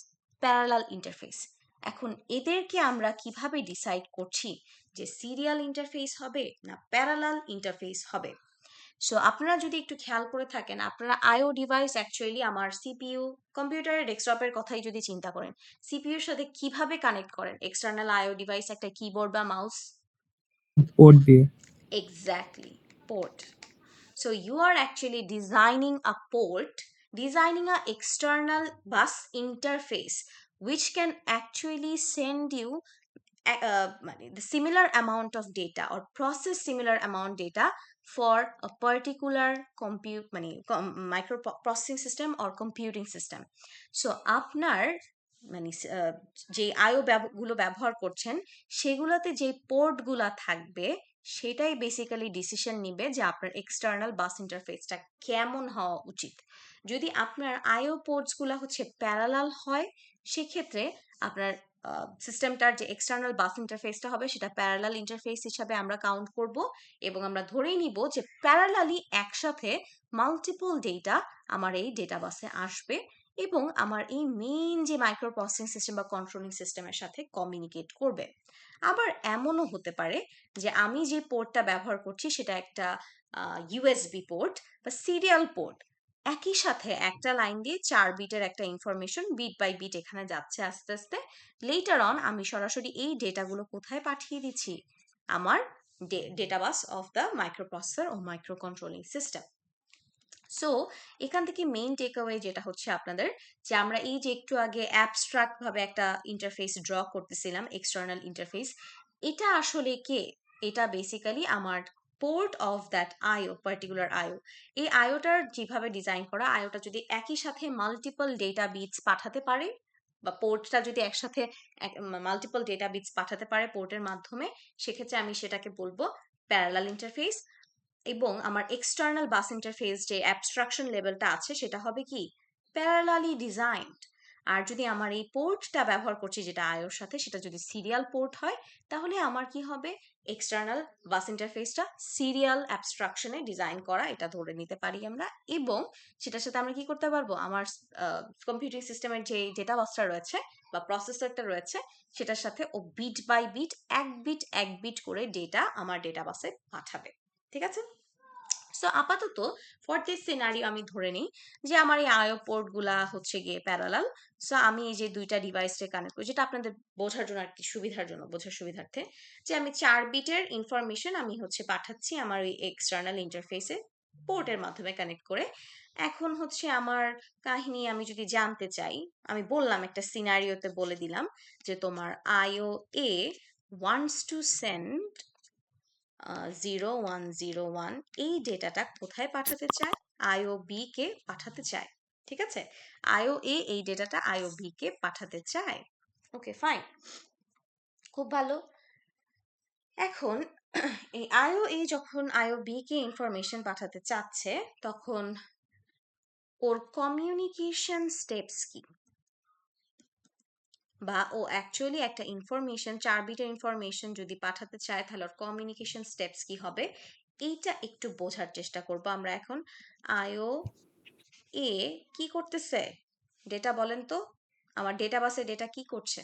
parallel interface. এখন এদেরকে আমরা কিভাবে ডিসাইড করছি যে সিরিয়াল ইন্টারফেস হবে না প্যারালাল ইন্টারফেস হবে? সো আপনারা যদি একটু খেয়াল করে থাকেন, আপনারা আইও ডিভাইস অ্যাকচুয়ালি আমার সিপিইউ, কম্পিউটারের ডেস্কটপের কথাই যদি চিন্তা করেন, সিপিইউর সাথে কিভাবে কানেক্ট করেন এক্সটার্নাল আইও ডিভাইস? একটা কিবোর্ড বা মাউস। পোর্ট দিয়ে। Exactly, port. So you are actually designing a port, designing a external bus interface which can actually send you the similar amount of data or process similar amount data for a particular microprocessing system or computing system. So আপনার মানে যে আইও গুলো ব্যবহার করছেন সেগুলোতে যে পোর্ট গুলা থাকবে সেটাই বেসিক্যালি ডিসিশন নিবে যে আপনার এক্সটার্নাল বাস ইন্টারফেসটা কেমন হওয়া উচিত। যদি আপনার আইও পোর্টস গুলা হচ্ছে প্যারালাল হয় সেক্ষেত্রে আপনার সিস্টেমটার যে এক্সটার্নাল বাস ইন্টারফেসটা হবে সেটা প্যারালাল ইন্টারফেস হিসাবে আমরা কাউন্ট করব, এবং আমরা ধরেই নিব যে প্যারালালি একসাথে মাল্টিপল ডেটা আমার এই ডেটা বাসে আসবে এবং আমার এই মেইন যে মাইক্রো প্রসেসিং সিস্টেম বা কন্ট্রোলিং সিস্টেমের সাথে কমিউনিকেট করবে। আবার এমনও হতে পারে যে আমি যে পোর্টটা ব্যবহার করছি সেটা একটা ইউএসবি পোর্ট বা সিরিয়াল পোর্ট, একই সাথে একটা লাইন দিয়ে 4 বিটের একটা ইনফরমেশন বিট বাই বিট এখানে যাচ্ছে আস্তে আস্তে। লেটার অন আমি সরাসরি এই ডেটাগুলো কোথায় পাঠিয়ে দিচ্ছি, আমার ডেটাবাস অফ দ্য মাইক্রোপ্রসেসর ও মাইক্রো কন্ট্রোলিং সিস্টেম। সো এখান থেকে মেইন টেকঅ্যাওয়ে যেটা হচ্ছে আপনাদের, যে আমরা এই যে একটু আগে অ্যাবস্ট্রাক্ট ভাবে একটা ইন্টারফেস ড্র করতেছিলাম এক্সটার্নাল ইন্টারফেস, এটা আসলে কে? এটা বেসিক্যালি আমার port of that IO, particular IO. এই আইওটার যেভাবে ডিজাইন করা, আইওটা যদি একই সাথে মাল্টিপল ডেটা বিটস পাঠাতে পারে বা পোর্টটা যদি একসাথে মাল্টিপল ডেটা বিটস পাঠাতে পারে পোর্টের মাধ্যমে, সেক্ষেত্রে আমি সেটাকে বলবো প্যারালাল ইন্টারফেস। এবং আমার এক্সটার্নাল বাস ইন্টারফেস যে অ্যাবস্ট্রাকশন লেভেলটা আছে সেটা হবে কি প্যারালালি ডিজাইনড। আর যদি আমার এই পোর্টটা ব্যবহার করছি যেটা আইওর সাথে সেটা যদি সিরিয়াল পোর্ট হয়, তাহলে আমার কি হবে এক্সটার্নাল বাস ইন্টারফেসটা সিরিয়াল অ্যাবস্ট্রাকশনে ডিজাইন করা, এটা ধরে নিতে পারি আমরা। এবং সেটার সাথে আমরা কি করতে পারবো, আমার কম্পিউটিং সিস্টেমের যে ডেটা বাসটা রয়েছে বা প্রসেসরটা রয়েছে সেটার সাথে ও বিট বাই বিট এক বিট করে ডেটা আমার ডেটা বাসে পাঠাবে। ঠিক আছে? সো আপাতত ফর দিস সিনারিও আমি ধরে নিই যে আমার এই আইও পোর্ট গুলা হচ্ছে গিয়ে প্যারালাল। সো আমি এই যে দুইটা ডিভাইসকে কানেক্ট করি, যেটা আপনাদের বোঝার জন্য আর কি, সুবিধার জন্য, বোঝার সুবিধার্থে, যে আমি 4 বিটের ইনফরমেশন আমি হচ্ছে পাঠাচ্ছি আমার ওই এক্সটার্নাল ইন্টারফেসে পোর্টের মাধ্যমে কানেক্ট করে। এখন হচ্ছে আমার কাহিনী আমি যদি জানতে চাই, আমি বললাম একটা সিনারিওতে বলে দিলাম যে তোমার আইও এ ওয়ান্টস টু সেন্ড 0101 এই ডেটাটা কোথায় পাঠাতে চায়, আইও বি কে পাঠাতে চায়। ঠিক আছে? আইও এ এই ডেটাটা আইও বি কে পাঠাতে চায়। ওকে ফাইন, খুব ভালো। এখন এই আইও এ যখন আইও বি কে ইনফরমেশন পাঠাতে চাচ্ছে তখন ওর কমিউনিকেশন স্টেপস কি, বা ও অ্যাকচুয়ালি একটা ইনফরমেশন 4 বিটের ইনফরমেশন যদি পাঠাতে চায় তাহলে ওর কমিউনিকেশন স্টেপস কি হবে, এইটা একটু বোঝার চেষ্টা করব আমরা এখন। আইও এ কি করতেছে, ডেটা বলেন তো, আমার ডেটা বাসে ডেটা কি করছে,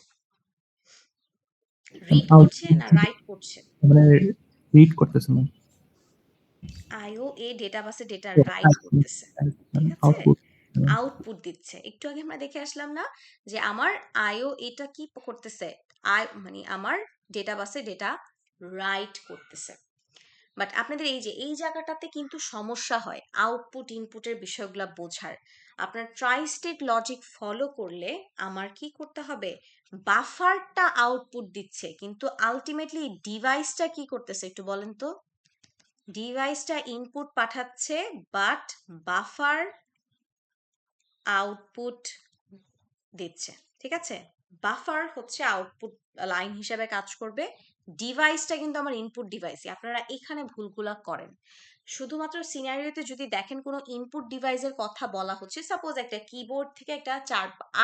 রিড করছে আউটপুট না রাইট করছে? মানে রিড করতেছে না, আইও এ ডেটা বাসে ডেটা রাইট করতেছে। ঠিক আছে? আউটপুট। আউটপুট দিচ্ছে। একটু আগে আমরা দেখে আসলাম না যে আমার আইও এটা কি করতেছে, মানে আমার ডেটা বাসে ডেটা রাইট করতেছে। বাট আপনাদের এই যে এই জায়গাটাতে কিন্তু সমস্যা হয় আউটপুট ইনপুটের বিষয়গুলো বোঝার। আপনার ট্রাই স্টেট লজিক ফলো করলে আমার কি করতে হবে, বাফারটা আউটপুট দিচ্ছে কিন্তু আলটিমেটলি ডিভাইসটা কি করতেছে একটু বলেন তো? ডিভাইসটা ইনপুট পাঠাচ্ছে বাট বাফার আউটপুট দিচ্ছে। ঠিক আছে? বাফার হচ্ছে আউটপুট লাইন হিসেবে কাজ করবে, ডিভাইসটা কিন্তু আমার ইনপুট ডিভাইসই। আপনারা এখানে ভুলগুলা করেন। শুধুমাত্র সিনারিওতে যদি দেখেন কোনো ইনপুট ডিভাইসের কথা বলা হচ্ছে, সাপোজ একটা কিবোর্ড থেকে একটা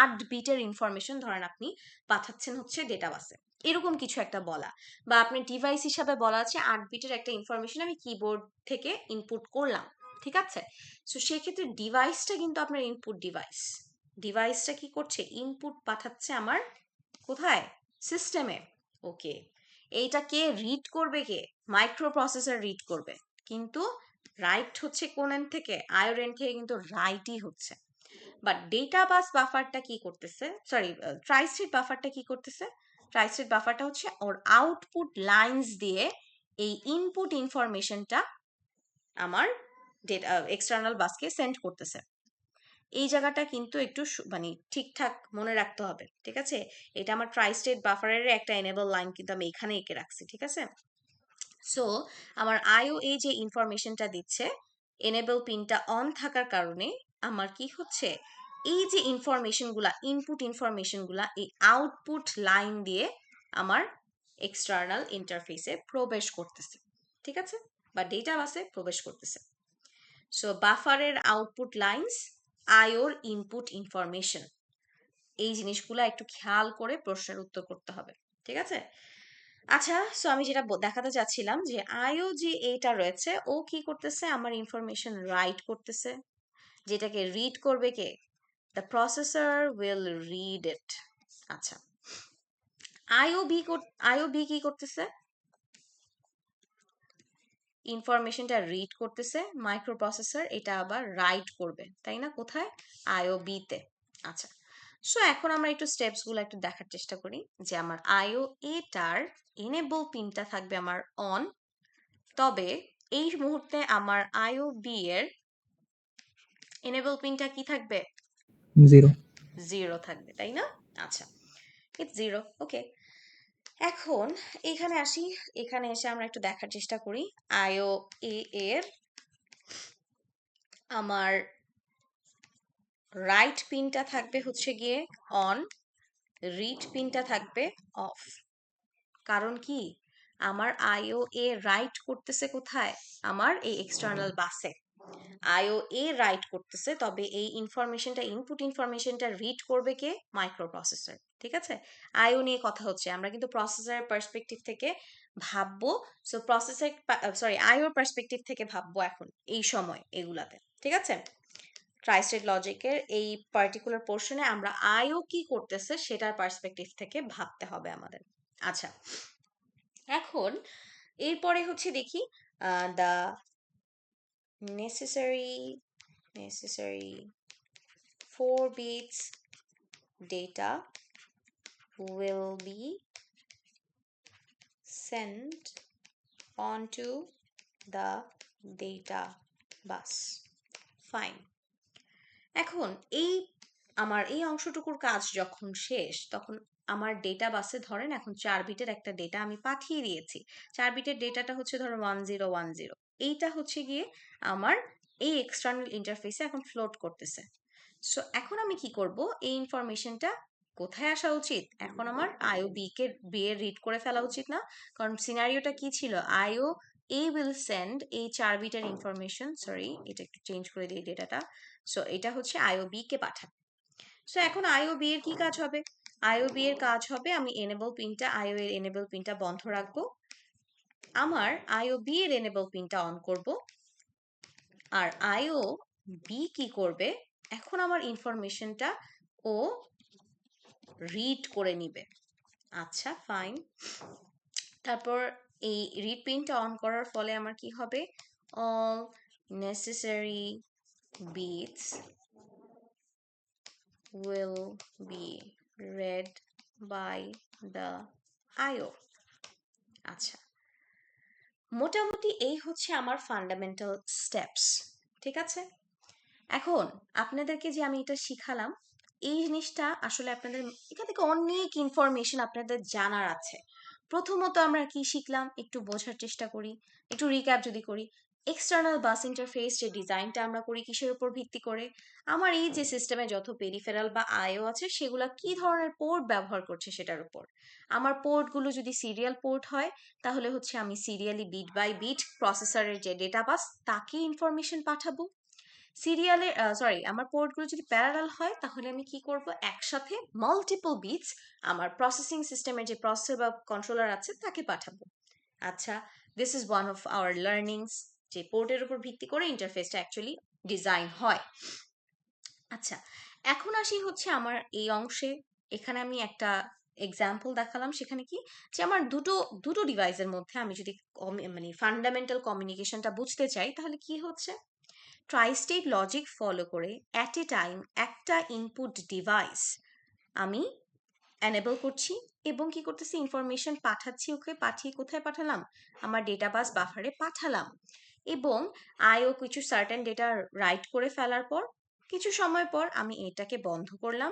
8 বিটের ইনফরমেশন ধরেন আপনি পাঠাচ্ছেন হচ্ছে ডেটা বাসে, এরকম কিছু একটা বলা, বা আপনি ডিভাইস হিসাবে বলা আছে 8 বিটের একটা ইনফরমেশন আমি কিবোর্ড থেকে ইনপুট করলাম। ঠিক আছে? সো সেক্ষেত্রে ডিভাইসটা কিন্তু আপনার ইনপুট ডিভাইস। ডিভাইসটা কি করছে, ইনপুট পাঠাচ্ছে আমার কোথায়, সিস্টেমে। ওকে, এইটা কে রিড করবে, কে মাইক্রো প্রসেসর রিড করবে, কিন্তু রাইট হচ্ছে কোন এন্ড থেকে, আইওর এন্ড থেকে কিন্তু রাইটই হচ্ছে। বাট ডেটা বাস বাফারটা কি করতেছে, সরি ট্রাই স্টেট বাফারটা কি করতেছে, ট্রাই স্টেট বাফারটা হচ্ছে ওর আউটপুট লাইনস দিয়ে এই ইনপুট ইনফরমেশনটা আমার এক্সটার্নাল বাসকে সেন্ড করতেছে। এই জায়গাটা কিন্তু একটু মানে ঠিকঠাক মনে রাখতে হবে। ঠিক আছে? এটা আমার ট্রাই স্টেট বাফারের একটা এনেবল লাইন কিন্তু আমি এখানে এঁকে রাখছি। ঠিক আছে? সো আমার আইও এই যে ইনফরমেশনটা দিচ্ছে, এনেবল পিনটা অন থাকার কারণে আমার কি হচ্ছে, এই যে ইনফরমেশনগুলা ইনপুট ইনফরমেশনগুলা এই আউটপুট লাইন দিয়ে আমার এক্সটার্নাল ইন্টারফেসে প্রবেশ করতেছে, ঠিক আছে, বা ডেটা বাসে প্রবেশ করতেছে। সো বাফারের আউটপুট লাইনস, আইওর ইনপুট ইনফরমেশন, এই জিনিসগুলো একটু খেয়াল করে প্রশ্নের উত্তর করতে হবে, ঠিক আছে। আচ্ছা, সো আমি যেটা দেখাতে চাচ্ছিলাম যে আইও যে এটা রয়েছে ও কি করতেছে, আমার ইনফরমেশন রাইট করতেছে, যেটাকে রিড করবে কে, the processor will read it. আচ্ছা, আইও বি কি করতেছে, ইনফরমেশনটা রিড করতেছে, মাইক্রো প্রসেসর এটা আবার রাইট করবে, তাই না, কোথায়, আইও বি তে। আচ্ছা, সো এখন আমরা একটু স্টেপস গুলো একটু দেখার চেষ্টা করি যে আমার আইও এটার এনেবল পিনটা থাকবে আমার অন, তবে এই মুহূর্তে আমার আইও বি এর এনেবল পিনটা কি থাকবে, 0। 0 থাকবে, তাই না। আচ্ছা, ইটস 0, ওকে। এখন এখানে আসি, এখানে এসে আমরা একটু দেখার চেষ্টা করি আইও এ এর আমার রাইট পিনটা থাকবে হচ্ছে গিয়ে অন, রিড পিনটা থাকবে অফ। কারণ কি, আমার আইও এ রাইট করতেছে কোথায়, আমার এই এক্সটার্নাল বাসে আইও এ রাইট করতেছে, তবে এই ইনফরমেশনটা ইনপুট ইনফরমেশনটা রিড করবে কে, মাইক্রো প্রসেসর, ঠিক আছে। আইও নিয়ে কথা হচ্ছে, আমরা কিন্তু প্রসেসরের পার্সপেক্টিভ থেকে ভাববো, সো প্রসেসর আইওর পার্সপেক্টিভ থেকে ভাববো এখন এই সময় এগুলাতে, ঠিক আছে। ট্রাইস্টেড লজিকের এই পার্টিকুলার পোর্শনে আমরা আইও কি করতেছে সেটার পার্সপেক্টিভ থেকে ভাবতে হবে আমাদের। আচ্ছা, এখন এরপরে হচ্ছে দেখি the necessary 4 bits data will be sent onto the data bus. Fine. এখন আমার এই অংশটুকুর কাজ যখন শেষ, তখন আমার ডেটা বাসে ধরেন এখন 4 বিটের একটা ডেটা আমি পাঠিয়ে দিয়েছি। 4 বিটের ডেটাটা হচ্ছে ধরো 1010, এইটা হচ্ছে গিয়ে আমার এই এক্সটার্নাল ইন্টারফেসে এখন ফ্লোট করতেছে। সো এখন আমি কি করব, এই ইনফরমেশনটা কোথায় আসা উচিত, এখন আমার আইও বি এর রিড করে ফেলা উচিত না, কারণ সিনারিওটা কি ছিল, আইও এ উইল সেন্ড এই 4 বিটের ইনফরমেশন, সরি এটা একটু চেঞ্জ করে দিই ডেটাটা, সো এটা হচ্ছে আইও বি কে পাঠাবে। সো এখন আইও বি এর কি কাজ হবে, আইও বি এর কাজ হবে আমি এনেবল পিনটা, আইও এর এনেবল পিনটা বন্ধ রাখবো, আমার আইও বি এর এনেবল পিনটা অন করব, আর আইও বি কি করবে, এখন আমার ইনফরমেশনটা ও রিড করে নিবে। আচ্ছা, ফাইন। তারপর এই রিড পিনটা অন করার ফলে আমার কি হবে, all necessary bits will be read by the IO. আচ্ছা, মোটামুটি এই হচ্ছে আমার ফান্ডামেন্টাল স্টেপস, ঠিক আছে। এখন আপনাদেরকে যে আমি এটা শিখালাম, এই জিনিসটা আসলে আপনাদের এখান থেকে অনেক ইনফরমেশন আপনাদের জানার আছে। প্রথমত আমরা কি শিখলাম একটু বোঝার চেষ্টা করি, একটু রিক্যাপ যদি করি, এক্সটার্নাল বাস ইন্টারফেস যে ডিজাইনটা আমরা করি কিসের উপর ভিত্তি করে, আমার এই যে সিস্টেমে যত পেরিফেরাল বা আইও আছে সেগুলা কি ধরনের পোর্ট ব্যবহার করছে সেটার উপর। আমার পোর্টগুলো যদি সিরিয়াল পোর্ট হয় তাহলে হচ্ছে আমি সিরিয়ালি বিট বাই বিট প্রসেসরের যে ডেটা বাস তাকে ইনফরমেশন পাঠাবো। আমার পোর্টগুলো যদি প্যারালাল হয় তাহলে আমি কি করব, একসাথে মাল্টিপল বিটস আমার প্রসেসিং সিস্টেমের যে প্রসেসর বা কন্ট্রোলার আছে তাকে পাঠাবো। আচ্ছা, this is one of our learnings, যে পোর্টের উপর ভিত্তি করে ইন্টারফেসটা অ্যাকচুয়ালি ডিজাইন হয়। আচ্ছা, এখন আসি হচ্ছে আমার এই অংশে, এখানে আমি একটা এক্সাম্পল দেখালাম, সেখানে কি যে আমার দুটো ডিভাইসের মধ্যে আমি যদি মানে ফান্ডামেন্টাল কমিউনিকেশনটা বুঝতে চাই তাহলে কি হচ্ছে, ট্রাইস্টেট লজিক ফলো করে অ্যাট এ টাইম একটা ইনপুট ডিভাইস আমি এনেবল করছি এবং কি করতেছি, ইনফরমেশন পাঠাচ্ছি, ওকে পাঠিয়ে কোথায় পাঠালাম, আমার ডেটাবাস বাফারে পাঠালাম, এবং আইও কিছু সার্টেন ডেটা রাইট করে ফেলার পর কিছু সময় পর আমি এটাকে বন্ধ করলাম,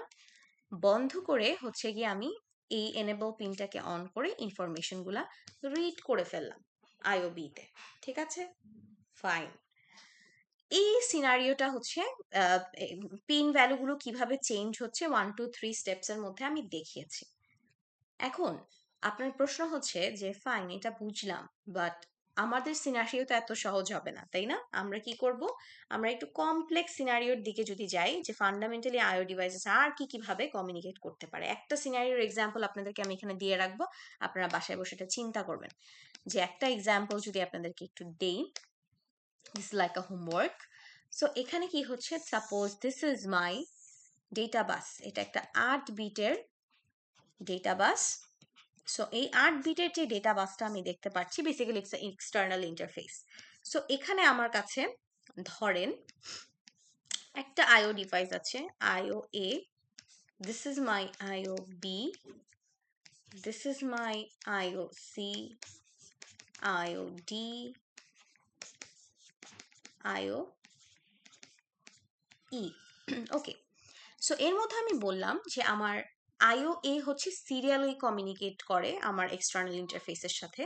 বন্ধ করে হচ্ছে গিয়ে আমি এই এনেবল পিনটাকে অন করে ইনফরমেশনগুলা রিড করে ফেললাম আইও বিতে, ঠিক আছে, ফাইন। এই সিনারিওটা হচ্ছে পিন ভ্যালুগুলো কিভাবে চেঞ্জ হচ্ছে 1 2 3 স্টেপস এর মধ্যে আমি দেখিয়েছি। এখন আপনার প্রশ্ন হচ্ছে যে ফাইন, এটা বুঝলাম, বাট আমাদের সিনারিও তো এত সহজ হবে না, তাই না? আমরা কি করব? আমরা একটু কমপ্লেক্স সিনারিওর দিকে যদি যাই, যে ফান্ডামেন্টালি আইও ডিভাইসেস আর কি কিভাবে কমিউনিকেট করতে পারে। একটা সিনারিওর এক্সাম্পল আপনাদেরকে আমি এখানে দিয়ে রাখবো, আপনারা বাসায় বসে এটা চিন্তা করবেন। যে একটা এক্সাম্পল যদি আপনাদেরকে একটু দেই, this like a homework. So এখানে কি হচ্ছে, suppose this is my data bus, এটা একটা 8 বিটের ডেটা বাস। সো এই 8 বিটের যে ডেটা বাসটা আমি দেখতে পাচ্ছি, basically it's external interface. So এখানে আমার কাছে ধরেন একটা আইও ডিভাইস আছে, IO A, this is my IO B, this is my IO C, IO D, IO E. Okay, so এর মধ্যে আমি বললাম যে আমার আইও এ হচ্ছে সিরিয়ালি কমিউনিকেট করে আমার এক্সটার্নাল ইন্টারফেসের সাথে,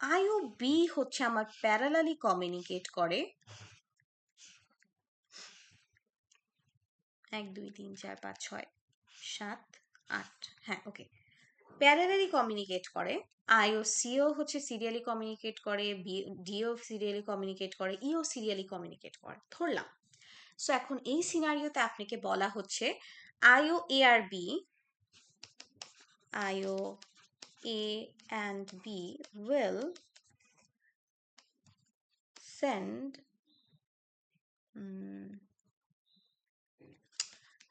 আইও বি হচ্ছে আমার প্যারালালি কমিউনিকেট করে 1 2 3 4 5 6 7 8, হ্যাঁ ওকে, প্যারালালি কমিউনিকেট করে। আইও সিও হচ্ছে সিরিয়ালি কমিউনিকেট করে, ডিও সিরিয়ালি কমিউনিকেট করে, ইও সিরিয়ালি কমিউনিকেট করে, ধরলাম। সো এখন এই সিনারিওতে আপনাকে বলা হচ্ছে আইও এ আর B, IO A and B will send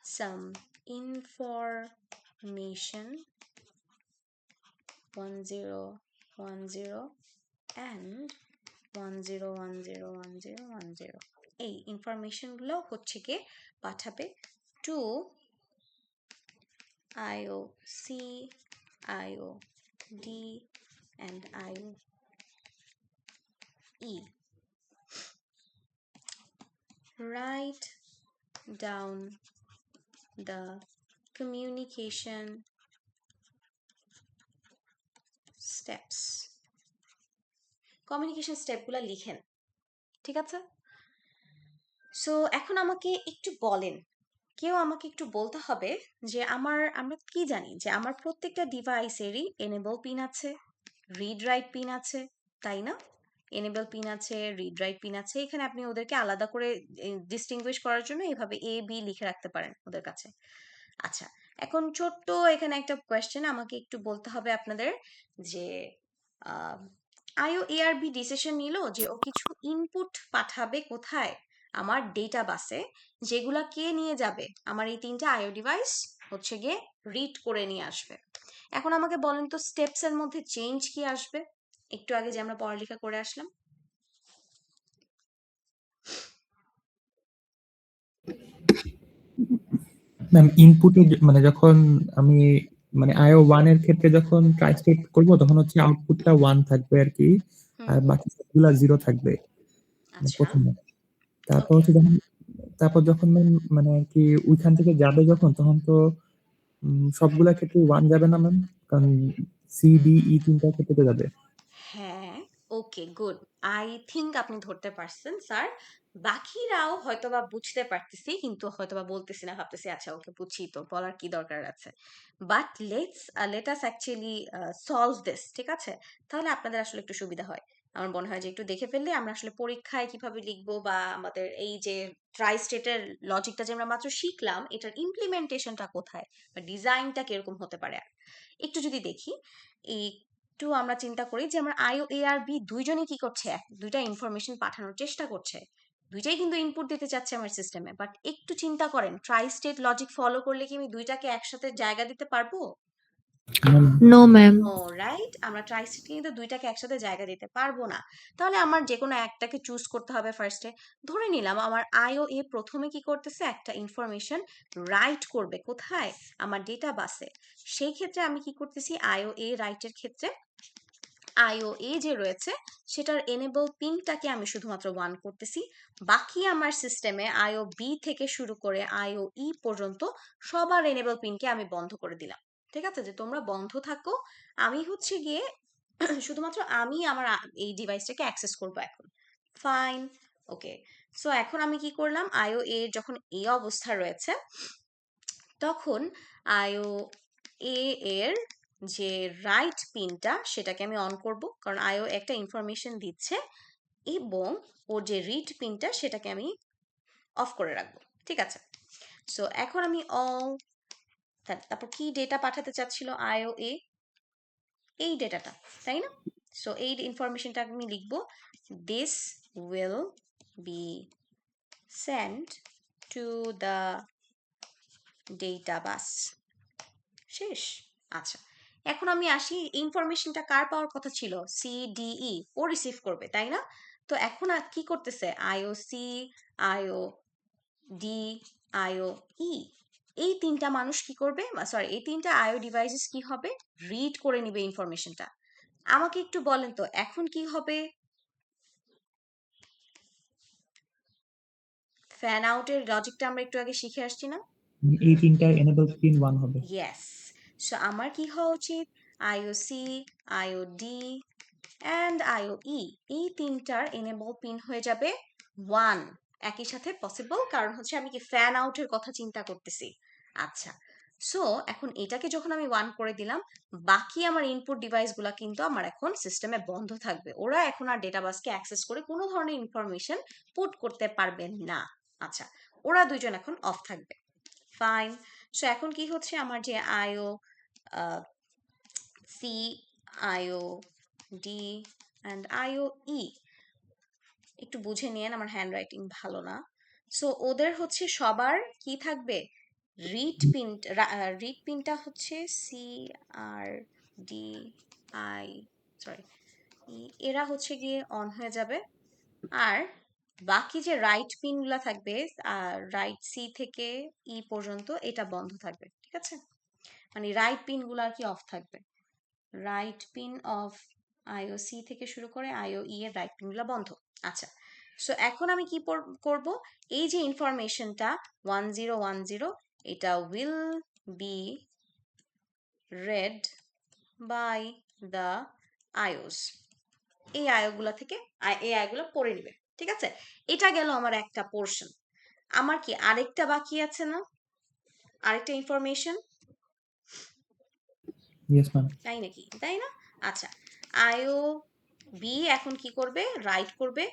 some information 1010 and 10101010, এই ইনফরমেশন গুলো হচ্ছে কি পাঠাবে to IOC, IOD and IOE. Write down the communication steps. Communication স্টেপগুলো লিখেন, ঠিক আছে? সো এখন আমাকে একটু বলেন, কেউ আমাকে একটু বলতে হবে যে আমরা কি জানি যে আমার প্রত্যেকটা ডিভাইসেরই এনেবল পিন আছে, রিড রাইট পিন আছে, তাই না? এনেবল পিন আছে, রিড রাইট পিন আছে, এখানে আপনি ওদেরকে আলাদা করে ডিস্টিংগুইশ করার জন্য এভাবে এ বি লিখে রাখতে পারেন ওদের কাছে। আচ্ছা, এখন ছোট্ট এখানে একটা কোয়েশ্চেন আমাকে একটু বলতে হবে আপনাদের, যে আইও এআরবি ডিসিশন নিল যে ও কিছু ইনপুট পাঠাবে কোথায়, আমার ডেটা বাসে, যেগুলা কে নিয়ে যাবে, আমার এই 3টা আইও ডিভাইস হচ্ছে গিয়ে রিড করে নিয়ে আসবে। এখন আমাকে বলেন তো স্টেপস এর মধ্যে চেঞ্জ কি আসবে, একটু আগে যে আমরা পড়ালেখা করে আসলাম। ম্যাম ইনপুটে মানে যখন আমি মানে আইও 1 এর ক্ষেত্রে যখন ট্রাই স্টেট করব তখন হচ্ছে আউটপুটটা 1 থাকবে আর কি, আর বাকি সবগুলা 0 থাকবে আচ্ছা, প্রথমে। তারপর ওকে, হচ্ছে যখন ম্যাম মানে আর কি ওইখান থেকে যাবে যখন, তখন তো সবগুলা ক্ষেত্রে 1 যাবে না ম্যাম, কারণ সি ডি ই 3টার ক্ষেত্রে তো যাবে। হ্যাঁ, ওকে, গুড। আই থিংক আপনি ধরতে পারছেন স্যার, বাকিরাও হয়তোবা বুঝতে পারতেছি, কিন্তু হয়তোবা বলতেছি না, ভাবতেছি আচ্ছা ওকে বুঝছি তো, বলার কি দরকার আছে। But let us actually solve this, ঠিক আছে? তাহলে আপনাদের আসলে একটু সুবিধা হয়। আমার মনে হয় যে একটু দেখে ফেললে আমরা আসলে পরীক্ষায় কিভাবে লিখবো, বা আমাদের এই যে ট্রাই স্টেটের লজিকটা যে আমরা মাত্র শিখলাম, এটার ইমপ্লিমেন্টেশনটা কোথায় বা ডিজাইনটা কিরকম হতে পারে। একটু যদি দেখি, একটু আমরা চিন্তা করি যে আমার আইও এ আর বি দুইজনই কি করছে, দুইটা ইনফরমেশন পাঠানোর চেষ্টা করছে, দুইটাই কিন্তু ইনপুট দিতে চাচ্ছে আমার সিস্টেমে। বাট একটু চিন্তা করেন, ট্রাই স্টেট লজিক ফলো করলে কি আমি দুইটাকে একসাথে জায়গা দিতে পারবো? No ma'am. No, right? আমরা ট্রাই স্টেট কিন্তু দুইটাকে একসাথে জায়গা দিতে পারবো না। তাহলে আমার যে কোনো একটাকে চুজ করতে হবে ফার্স্টে। ধরে নিলাম আমার আইও এ প্রথমে কি করতেছে, একটা ইনফরমেশন রাইট করবে কোথায়, আমার ডেটা বাসে। সেই ক্ষেত্রে আমি কি করতেছি, আইও এ রাইটের ক্ষেত্রে আইও এ যে রয়েছে সেটার এনেবল পিনটাকে আমি শুধুমাত্র 1 করতেছি, বাকি আমার সিস্টেমে আইও বি থেকে শুরু করে আইও ই পর্যন্ত সবার এনেবল পিনকে আমি বন্ধ করে দিলাম। ঠিক আছে, যে তোমরা বন্ধ থাকো, আমি হচ্ছে গিয়ে শুধুমাত্র আমি আমার এই ডিভাইসটাকে অ্যাক্সেস করবো এখন। ফাইন, ওকে, সো এখন আমি কি করলাম, আইও এ যখন এই অবস্থা রয়েছে তখন আইও এ এর যে রাইট পিনটা সেটাকে আমি অন করব, কারণ আইও একটা ইনফরমেশন দিচ্ছে, এবং ওর যে রিড পিনটা সেটাকে আমি অফ করে রাখবো। ঠিক আছে, সো এখন আমি তারপর কি ডেটা পাঠাতে চাচ্ছিল আইও এ, এই ডেটাটা, তাই না? সো এই ইনফরমেশনটা আমি লিখবো, this will be send to the data bus. শেষ। আচ্ছা, এখন আমি আসি, ইনফরমেশনটা কার পাওয়ার কথা ছিল, সিডিই, ও রিসিভ করবে, তাই না? তো এখন আর কি করতেছে, আইও সি, আইও ডি, আইও ই, এই তিনটা মানুষ কি করবে, সরি এই তিনটা আইও ডিভাইসেস কি হবে, রিড করে নিবে ইনফরমেশনটা। আমাকে একটু বলেন তো এখন কি হবে, ফ্যান আউটের লজিকটা আমরা একটু আগে শিখে আসছি না? এই তিনটার এনেবল পিন 1 হবে। ইয়েস, সো আমার কি হওয়া উচিত, আইও সি, আইও ডি অ্যান্ড আইও ই, এই তিনটার এনেবল পিন হয়ে যাবে 1 একই সাথে পসিবল, কারণ হচ্ছে আমি কি ফ্যান আউটের কথা চিন্তা করতেছি। আচ্ছা, সো এখন এটাকে যখন আমি 1 করে দিলাম, বাকি আমার ইনপুট ডিভাইসগুলো কিন্তু আমার এখন সিস্টেমে বন্ধ থাকবে, ওরা এখন আর ডেটাবাসকে অ্যাক্সেস করে কোনো ধরনের ইনফরমেশন পুট করতে পারবে না। আচ্ছা, ওরা দুইজন এখন অফ থাকবে, ফাইন। সো এখন কি হচ্ছে, আমার যে আইও সি, আইও ডি অ্যান্ড আইও ই, একটু বুঝে নিয়েন, আমার হ্যান্ড রাইটিং ভালো না। সো ওদের হচ্ছে সবার কি থাকবে, রিড পিনটা হচ্ছে সি, আর ডি, আই, সরি ই, এরা হচ্ছে গিয়ে অন হয়ে যাবে, আর বাকি যে রাইট পিনগুলো থাকবে, রাইট সি থেকে ই পর্যন্ত, এটা বন্ধ থাকবে। ঠিক আছে, মানে রাইট পিনগুলো আর কি অফ থাকবে, রাইট পিন অফ আইওসি থেকে শুরু করে আইও ই এর রাইট পিনগুলো বন্ধ। আচ্ছা, সো এখন আমি কি করব, এই যে ইনফরমেশনটা 1010, এটা will be read by the iOS, এই আয়োগুলা থেকে এই আয়োগুলো পড়ে নিবে। ঠিক আছে, এটা গেল আমার একটা পোর্শন। আমার কি আরেকটা বাকি আছে না, আরেকটা ইনফরমেশন, ইয়েস ম্যাম। তাই নাকি, তাই না? আচ্ছা, আইও বি এখন কি করবে, রাইট করবে।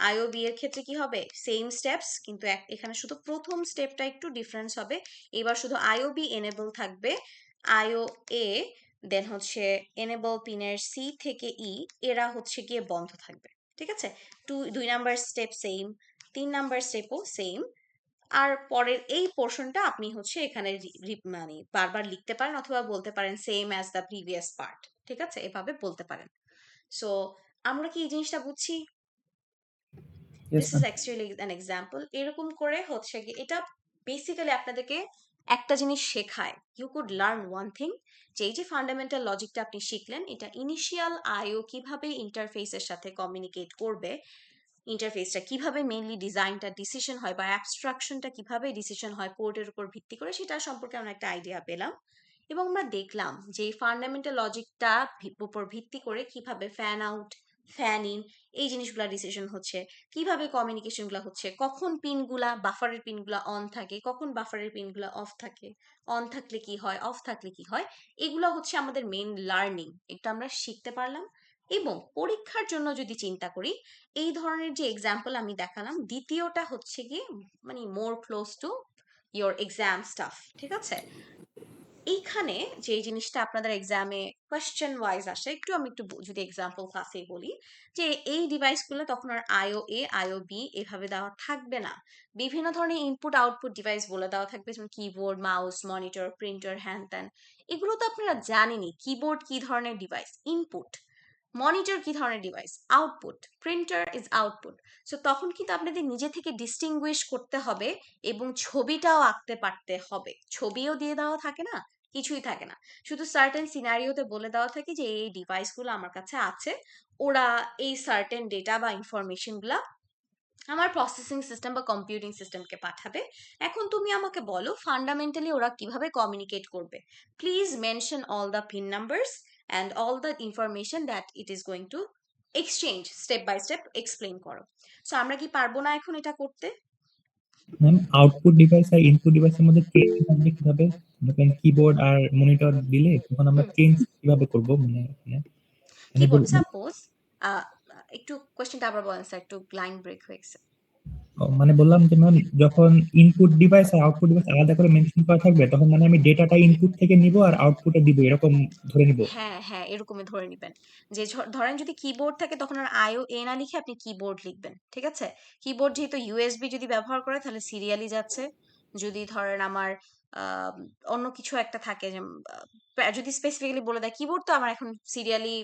আইও বি এর ক্ষেত্রে কি হবে, সেম স্টেপস, কিন্তু এখানে শুধু প্রথম স্টেপটা একটু ডিফারেন্স হবে। এবার শুধু আইও বি এনেবল থাকবে, আইও এ দেন হচ্ছে এনেবল পিনের সি থেকে ই, এরা হচ্ছে গিয়ে বন্ধ থাকবে। ঠিক আছে, 2 নাম্বার স্টেপ সেম, 3 নাম্বার স্টেপও সেম। আর পরের এই পোর্শনটা আপনি হচ্ছে এখানে মানে বারবার লিখতে পারেন, অথবা বলতে পারেন same as the previous part. ঠিক আছে, এভাবে বলতে পারেন। সো আমরা কি এই জিনিসটা বুঝছি, yes this is ma'am. Actually an example. এরকম করে হচ্ছে কি, এটা বেসিক্যালি আপনাদেরকে একটা জিনিস শেখায়, you could learn one thing, যে এই যে ফান্ডামেন্টাল লজিকটা আপনি শিখলেন, এটা ইনিশিয়াল আইও কিভাবে ইন্টারফেসের সাথে কমিউনিকেট করবে, ইন্টারফেসটা কিভাবে মেইনলি ডিজাইনটা ডিসিশন হয়, বা অ্যাবস্ট্রাকশনটা কিভাবে ডিসিশন হয় পোর্টের উপর ভিত্তি করে, সেটা সম্পর্কে আমরা একটা আইডিয়া পেলাম। এবং আমরা দেখলাম যে এই ফান্ডামেন্টাল লজিকটা উপর ভিত্তি করে কিভাবে ফ্যান আউট, ফ্যান ইন, এই জিনিসগুলা ডিসিশন হচ্ছে, কিভাবে কমিউনিকেশনগুলো হচ্ছে, কখন পিনগুলা, বাফারের পিনগুলা অন থাকে, কখন বাফারের পিনগুলা অফ থাকে, অন থাকলে কি হয়, অফ থাকলে কি হয়, এগুলো হচ্ছে আমাদের মেইন লার্নিং, এটা আমরা শিখতে পারলাম। এবং পরীক্ষার জন্য যদি চিন্তা করি, এই ধরনের যে এক্সাম্পল আমি দেখালাম, দ্বিতীয়টা হচ্ছে গিয়ে মানে more close to your exam stuff. ঠিক আছে, এইখানে যে জিনিসটা আপনাদের এক্সামে কোয়েশ্চেন ওয়াইজ আসে, একটু আমি একটু যদি এক্সাম্পল ক্লাসে বলি, যে এই ডিভাইসগুলো তখন আর আইও এ, আইও বি এভাবে দেওয়া থাকবে না, বিভিন্ন ধরনের ইনপুট আউটপুট ডিভাইস বলে দেওয়া থাকবে, যেমন কিবোর্ড, মাউস, মনিটর, প্রিন্টার, হ্যান ত্যান। এগুলো তো আপনারা জানেনই, কিবোর্ড কি ধরনের ডিভাইস, ইনপুট, মনিটর কি ধরনের device, output, printer is output. So তখন কিন্তু আপনাদের নিজে থেকে ডিস্টিংগুইশ করতে হবে, এবং ছবিটাও আঁকতে পারতে হবে। ছবিও দিয়ে দেওয়া থাকে না, কিছুই থাকে না, শুধু সার্টেন সিনারিওতে বলে দেওয়া থাকে যে এই ডিভাইসগুলো আমার কাছে আছে, ওরা এই সার্টেন ডেটা বা ইনফরমেশনগুলা আমার প্রসেসিং সিস্টেম বা কম্পিউটিং সিস্টেমকে পাঠাবে। এখন তুমি আমাকে বলো ফান্ডামেন্টালি ওরা কিভাবে কমিউনিকেট করবে। Please mention all the pin numbers and all the information that it is going to exchange step by step explain করো। সো আমরা কি পারবো না এখন এটা করতে? ম্যাম আউটপুট ডিভাইস আর ইনপুট ডিভাইসের মধ্যে চেঞ্জ থাকবে কিভাবে? ধরেন কিবোর্ড আর মনিটর দিলে তখন আমরা চেঞ্জ কিভাবে করব মানে মানে কিবোর্ড সাপোজ একটু কোয়েশ্চেনটা আবার বলেন স্যার, একটু লাইন ব্রেক হয়ে গেছে। মানে বললাম যে ম্যাম যখন ইনপুট ডিভাইস আর আউটপুট ডিভাইস আলাদা করে মেনশন করা থাকবে তখন মানে আমি ডেটাটা ইনপুট থেকে নিব আর আউটপুটে দিব এরকম ধরে নিব। হ্যাঁ হ্যাঁ, এরকমই ধরে নিবেন যে ধরেন যদি কিবোর্ড থাকে তখন আর আইও এ না লিখে আপনি কিবোর্ড লিখবেন, ঠিক আছে? কিবোর্ড যেহেতু ইউএসবি যদি ব্যবহার করে তাহলে সিরিয়ালি যাচ্ছে। যদি ধরেন আমার আহ, অন্য কিছু একটা থাকে যে যদি স্পেসিফিক্যালি বলে দেয় কিবোর্ড, তো আমার এখন সিরিয়ালি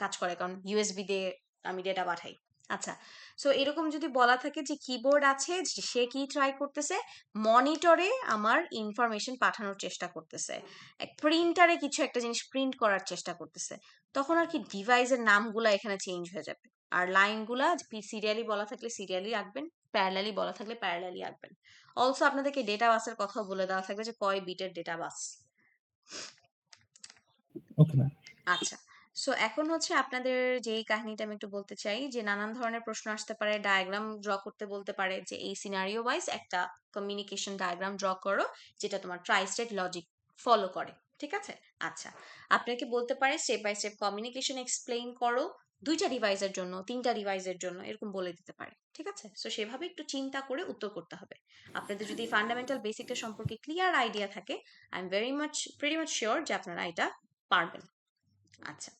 কাজ করে কারণ ইউএসবি দিয়ে আমি ডেটা পাঠাই। আচ্ছা, সো এরকম যদি বলা থাকে যে কিবোর্ড আছে, যে সে কি ট্রাই করতেছে, মনিটরে আমার ইনফরমেশন পাঠানোর চেষ্টা করতেছে, প্রিন্টারে কিছু একটা জিনিস প্রিন্ট করার চেষ্টা করতেছে, তখন আর কি ডিভাইসের নামগুলা এখানে চেঞ্জ হয়ে যাবে। আর লাইনগুলা সিরিয়ালি বলা থাকলে সিরিয়ালি রাখবেন, প্যারালালি বলা থাকলে প্যারালালি রাখবেন। অলসো আপনাদেরকে ডেটা বাসের কথাও বলে দেওয়া থাকবে যে কয় বিটের ডেটা বাস। Okay ma'am. আচ্ছা, সো এখন হচ্ছে আপনাদের যেই কাহিনীটা আমি একটু বলতে চাই যে নানান ধরনের প্রশ্ন আসতে পারে, ডায়াগ্রাম ড্র করতে বলতে পারে যে এই সিনারিও ওয়াইজ একটা কমিউনিকেশন ডায়াগ্রাম ড্র করো যেটা তোমার ট্রাই স্টেট লজিক ফলো করে, ঠিক আছে? আচ্ছা, আপনাকে বলতে পারে step by step communication explain করো 2টা ডিভাইসের জন্য, 3টা ডিভাইসের জন্য, এরকম বলে দিতে পারে, ঠিক আছে? সো সেভাবে একটু চিন্তা করে উত্তর করতে হবে। আপনাদের যদি ফান্ডামেন্টাল বেসিকটা সম্পর্কে ক্লিয়ার আইডিয়া থাকে, I am pretty much sure যে আপনারা এটা পারবেন। আচ্ছা,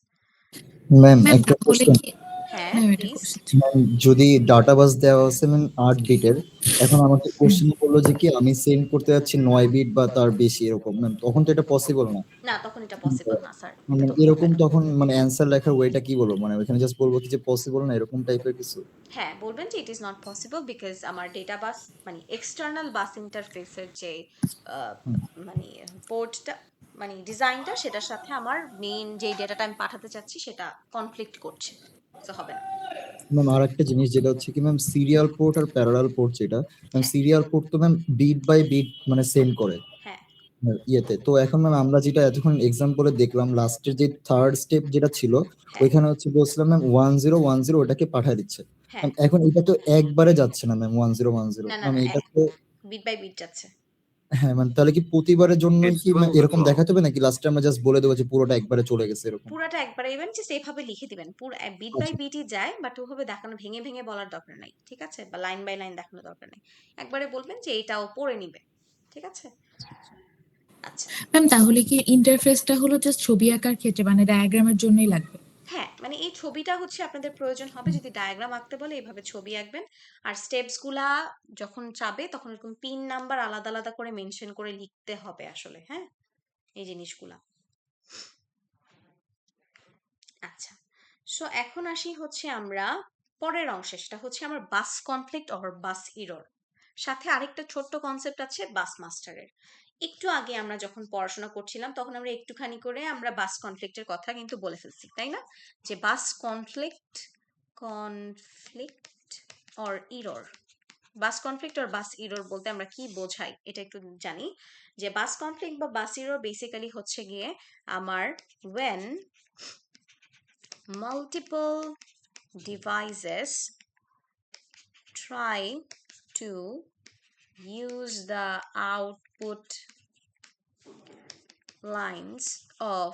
ম্যাম ম্যাম একটা তাহলে কোশ্চেন। কি হ্যাঁ ম্যাম এটা প্লিজ। কোশ্চেন ম্যাম যদি ডাটাবাস দেওয়া আছে ম্যাম 8 বিটের, এখন আমাকে কোশ্চেন বললো যে কি আমি সেন্ড করতে যাচ্ছি 9 বিট বা তার বেশি এরকম, ম্যাম তখন তো এটা পসিবল না। না, তখন এটা পসিবল না স্যার, মানে এটা তখন হবে এরকম না। তখন মানে অ্যান্সার লেখার ওয়েটা কি বলবো, মানে ওখানে জাস্ট বলবো কি যে পসিবল না এরকম টাইপের কিছু? হ্যাঁ, বলবেন যে it is not possible because আমার ডেটা বাস মানে এক্সটার্নাল বাস ইন্টারফেসের যে আহ, হুম। মানে পোর্টটা মানে ডিজাইনটা সেটার সাথে আমার মেইন যে ডেটাটা আমি পাঠাতে চাচ্ছি সেটা কনফ্লিক্ট করছে, তো হবে না। ম্যাম আর একটা জিনিস যেটা হচ্ছে কি ma'am serial port are parallel port, যেটা ম্যাম হ্যাঁ সিরিয়াল পোর্ট তো ম্যাম বিট বাই বিট মানে সেন্ড করে হ্যাঁ ইয়েতে। তো এখন ম্যাম আমরা যেটা এতক্ষণ এক্সাম্পলে দেখলাম লাস্টের যে থার্ড স্টেপ যেটা ছিল হ্যাঁ ওইখানে হচ্ছে বলছিলাম ম্যাম 1010 ওটাকে পাঠিয়ে দিচ্ছে। হ্যাঁ। ম্যাম এখন এটা তো একবারে যাচ্ছে না ম্যাম 1010, না না ম্যাম না, এটা তো বিট বাই বিট যাচ্ছে। হ্যাঁ ম্যাম তাহলে কি প্রতিবারের জন্যই কি ম্যাম এরকম দেখাতে হবে নাকি লাস্টে আমরা জাস্ট বলে দেবো যে পুরোটা একবারে চলে গেছে এরকম? পুরাটা একবারে ইভেন জাস্ট এইভাবে লিখে দিবেন, পুরো বিট বাই আচ্ছা বিটই যায়, বাট ওভাবে দেখানো ভেঙে ভেঙে বলার দরকার নাই, ঠিক আছে? বা লাইন বাই লাইন দেখানোর দরকার নাই, একবারে বলবেন যে এটাও পড়ে নিবে, ঠিক আছে? আচ্ছা, ম্যাম তাহলে কি ইন্টারফেসটা হলো জাস্ট ছবি আঁকার ক্ষেত্রে মানে ডায়াগ্রামের জন্যই লাগবে? হ্যাঁ মানে এই ছবিটা হচ্ছে আপনাদের প্রয়োজন হবে যদি ডায়াগ্রাম আঁকতে বলে, এভাবে ছবি আঁকবেন। আর স্টেপস গুলা যখন চাবে তখন এরকম পিন নাম্বার আলাদা আলাদা করে মেনশন করে লিখতে হবে আসলে, হ্যাঁ, এই জিনিসগুলা। আচ্ছা, সো এখন আসি হচ্ছে আমরা পরের অংশে, সেটা হচ্ছে আমার বাস কনফ্লিক্ট অর বাস ইরর। সাথে আরেকটা ছোট্ট কনসেপ্ট আছে বাস মাস্টারের। একটু আগে আমরা যখন পড়াশোনা করছিলাম তখন আমরা একটুখানি করে আমরা বাস কনফ্লিক্টের কথা কিন্তু বলে ফেলছি, তাই না? যে bus conflict or error, bus conflict or bus error বলতে আমরা কি বোঝাই এটা একটু জানি। যে বাস কনফ্লিক্ট বা বাস ইরর বেসিক্যালি হচ্ছে গিয়ে আমার when multiple devices try to use the output lines of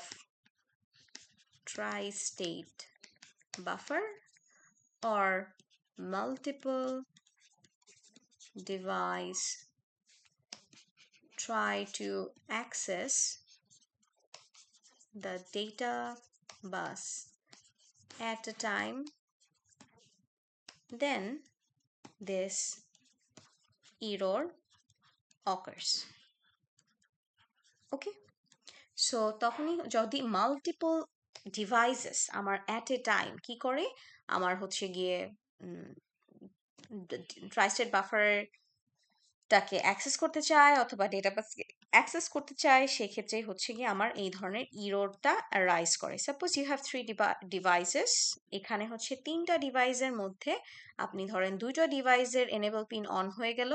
tri-state buffer, or multiple device try to access the data bus at a time, then this error occurs. Okay, so তখনই যদি মাল্টিপল ডিভাইসেস আমার অ্যাট এ টাইম কি করে, আমার হচ্ছে গিয়ে ট্রাইস্টেড বাফারটাকে অ্যাক্সেস করতে চায় অথবা ডেটাবেসকে অ্যাক্সেস করতে চায়, সেক্ষেত্রে হচ্ছে গিয়ে আমার এই ধরনের ইরোরটা রাইজ করে। সাপোজ ইউ হ্যাভ 3 ডিভাইসেস, এখানে হচ্ছে 3টা ডিভাইসের মধ্যে আপনি ধরেন 2টা ডিভাইসের এনেবল পিন অন হয়ে গেল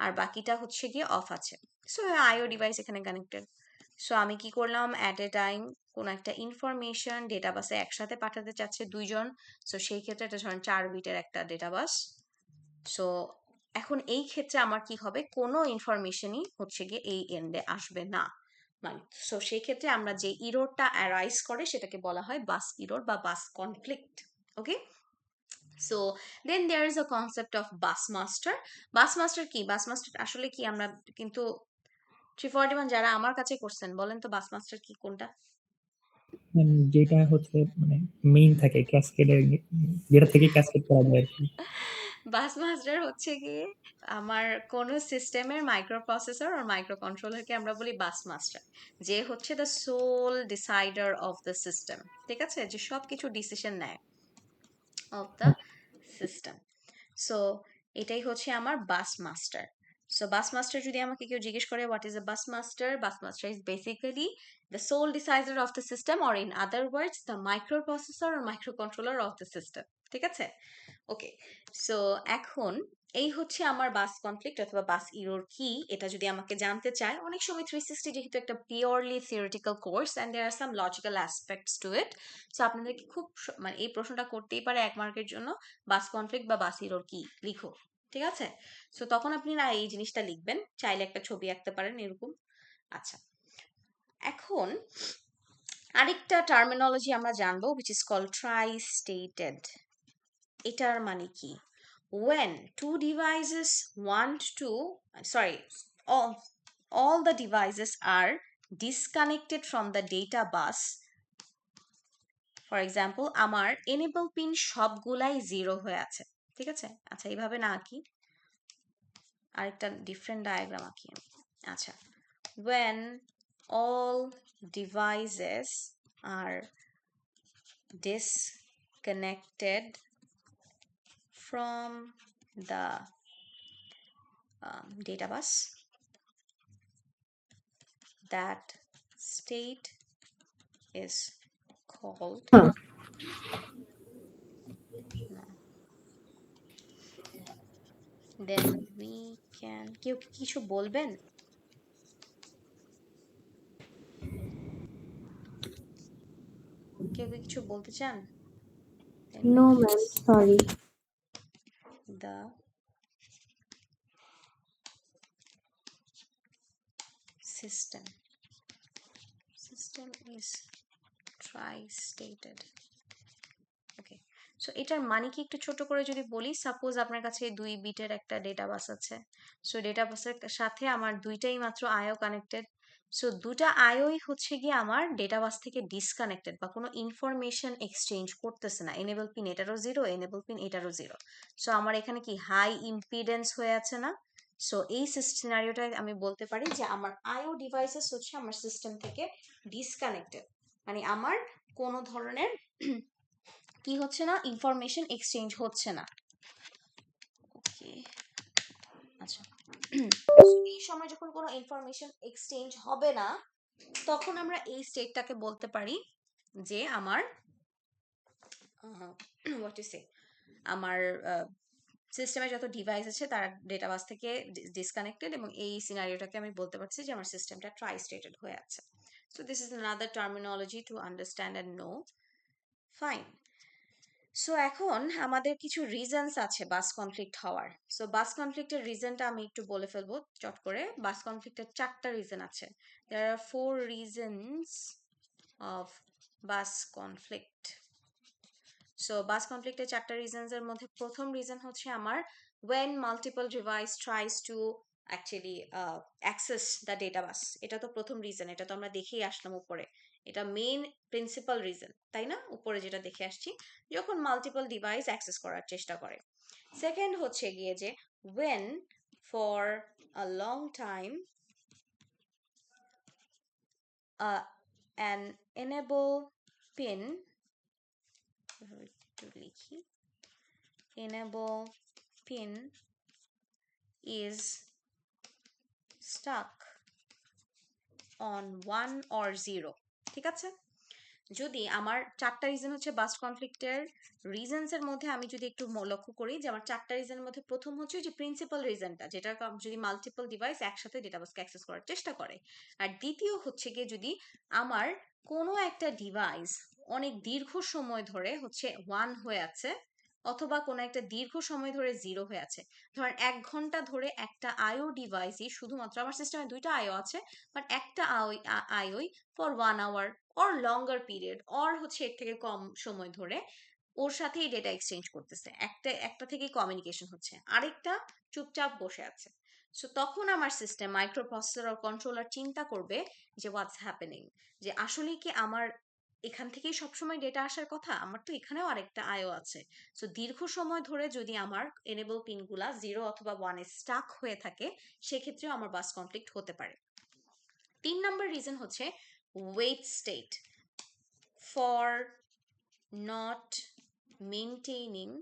আর বাকিটা হচ্ছে গিয়ে অফ আছে। সো আইও ডিভাইস এখানে কানেক্টেড, সো আমি কি করলাম, অ্যাট এ টাইম কোন একটা ইনফরমেশন ডেটাবাসে একসাথে পাঠাতে চাচ্ছে দুইজন, সো সেই ক্ষেত্রে এটা ধরেন 4 বিটের একটা ডেটাবাস। সো এখন এই ক্ষেত্রে আমার কি হবে, কোনো ইনফরমেশনই হচ্ছে গিয়ে এই এন্ডে আসবে না, মানে সো সেই ক্ষেত্রে আমরা যে ইররটা অ্যারাইজ করে সেটাকে বলা হয় বাস ইরর বা bus conflict. Okay, so then there is a concept of bus master. Bus master কি, বাস মাস্টার আসলে কি, আমরা কিন্তু 341 যারা আমার কাছে করছেন বলেন তো বাস মাস্টার কি কোনটা? যেটা হচ্ছে মানে মেইন থাকে ক্যাসকেডের, যেটা থেকে ক্যাসকেড করা যায় আর কি। বাস মাস্টার হচ্ছে কি আমার কোন সিস্টেমের মাইক্রো প্রসেসর আর মাইক্রো কন্ট্রোলারকে আমরা বলি বাস মাস্টার, যে হচ্ছে the sole decider of the system, ঠিক আছে, যে সব কিছু ডিসিশন নেয় অফ দ্য সিস্টেম। সো এটাই হচ্ছে আমার bus master. So bus master যদি আমাকে কেউ জিজ্ঞেস করে what is a bus master, bus master is basically the sole decider of the system, or in other words the microprocessor আর microcontroller of the system, ঠিক আছে? ওকে, সো এখন এই হচ্ছে আমার বাস কনফ্লিক্ট অথবা বাস ইরর কি, এটা যদি আমাকে জানতে চায়, অনেক সময় 360 যেহেতু একটা purely theoretical course and there are some logical aspects to it, so আপনাদেরকে খুব মানে এই প্রশ্নটা করতেই পারে 1 মার্কের জন্য, বাস কনফ্লিক্ট বা বাস ইরর কি লিখো, ঠিক আছে? সো তখন আপনি না এই জিনিসটা লিখবেন, চাইলে একটা ছবি আঁকতে পারেন এরকম। আচ্ছা, এখন আরেকটা টার্মিনোলজি আমরা জানবো which is called tri-stated। এটার মানে কি, when two devices want to, sorry, all the devices are disconnected from the data bus, for example আমার এনেবল পিন সবগুলাই 0 হয়ে আছে, ঠিক আছে? আচ্ছা এইভাবে না আঁকি, আরেকটা ডিফারেন্ট ডায়াগ্রাম আঁকি আমি। আচ্ছা, when all devices are disconnected from the data bus, that state is called then we can, কেউ কি কিছু বলবেন? কেউ কি কিছু বলতে চান? No, ma'am. Sorry. The system is tri-stated। Okay, so এটার মানে কি একটু ছোট করে যদি বলি, সাপোজ আপনার কাছে 2 বিটের একটা ডেটা বাস আছে, সো ডেটা বাসের সাথে আমার দুইটাই মাত্র আইও কানেক্টেড, সো দুটা আইওই হচ্ছে গিয়ে আমার ডেটা বাস থেকে ডিসকানেক্টেড বা কোনো ইনফরমেশন এক্সচেঞ্জ করতেছে না, এনেবল পিন এটারও 0, এনেবল পিন এটারও 0, সো আমার এখানে কি হাই ইম্পিডেন্স হয়ে আছে না? সো এই সিনারিওটায় আমি বলতে পারি যে আমার আইও ডিভাইসেস হচ্ছে আমার সিস্টেম থেকে ডিসকানেক্টেড, মানে আমার কোনো ধরনের কি হচ্ছে না, ইনফরমেশন এক্সচেঞ্জ হচ্ছে না। ওকে, আচ্ছা, এই সময় যখন কোনো ইনফরমেশন এক্সচেঞ্জ হবে না, তখন আমরা এই স্টেটটাকে বলতে পারি যে আমার হোয়াট ইজ সে, আমার সিস্টেমে যত ডিভাইস আছে তারা ডেটাবাস থেকে ডিসকানেক্টেড, এবং এই সিনারিওটাকে আমি বলতে পারছি যে আমার সিস্টেমটা ট্রাই স্টেটেড হয়ে আছে। So this is another terminology to understand and know. Fine, so এখন আমাদের কিছু রিজনস আছে বাস কনফ্লিক্ট হওয়ার। সো বাস কনফ্লিক্টের রিজনটা আমি একটু বলে ফেলবো চট করে। বাস কনফ্লিক্টের 4টা রিজন আছে। There are 4 reasons of bus conflict. So bus কনফ্লিক্টের 4টা রিজনস এর মধ্যে প্রথম রিজন হচ্ছে আমার when multiple device tries to actually access the data bus। এটা তো প্রথম রিজন, এটা তো আমরা দেখেই আসলাম উপরে, এটা মেইন প্রিন্সিপাল রিজন, তাই না? উপরে যেটা দেখে আসছি, যখন মাল্টিপল ডিভাইস অ্যাক্সেস করার চেষ্টা করে। সেকেন্ড হচ্ছে গিয়ে যে when for a long time an enable pin, একটু লিখি, enable pin is stuck on 1 or 0, ঠিক আছে? যদি আমার 4টা রিজন হচ্ছে বাস কনফ্লিক্টের রিজনস এর মধ্যে আমি যদি একটু লক্ষ্য করি যে আমার 4টা রিজনের মধ্যে প্রথম হচ্ছে যে প্রিন্সিপাল রিজনটা, যেটা যদি মাল্টিপল ডিভাইস একসাথে ডেটাবাসকে অ্যাক্সেস করার চেষ্টা করে, আর দ্বিতীয় হচ্ছে গিয়ে যদি আমার কোনো একটা ডিভাইস অনেক দীর্ঘ সময় ধরে হচ্ছে 1 হয়ে আছে অথবা কোনো একটা দীর্ঘ সময় ধরে 0 হয়ে আছে। ধরেন 1 ঘন্টা ধরে একটা আইও ডিভাইসই শুধুমাত্র, আমার সিস্টেমে 2টা আইও আছে, বাট একটা IO E for 1 hour or longer period or হচ্ছে এর থেকে কম সময় ধরে ওর সাথেই ডেটা এক্সচেঞ্জ করতেছে, একটা থেকেই কমিউনিকেশন হচ্ছে, আরেকটা চুপচাপ বসে আছে। সো তখন আমার সিস্টেম মাইক্রো প্রসেসর আর কন্ট্রোলার চিন্তা করবে যে হোয়াটস হ্যাপেনিং, যে আসলে কি আমার এখান থেকেই সবসময় ডেটা আসার কথা, আমার তো এখানেও আরেকটা আইও আছে। সো দীর্ঘ সময় ধরে যদি আমার এনেবল পিনগুলা 0 অথবা 1 এ স্টাক হয়ে থাকে, সেক্ষেত্রেও আমার বাস কনফ্লিক্ট হতে পারে। 3 নাম্বার রিজন হচ্ছে wait state, for not maintaining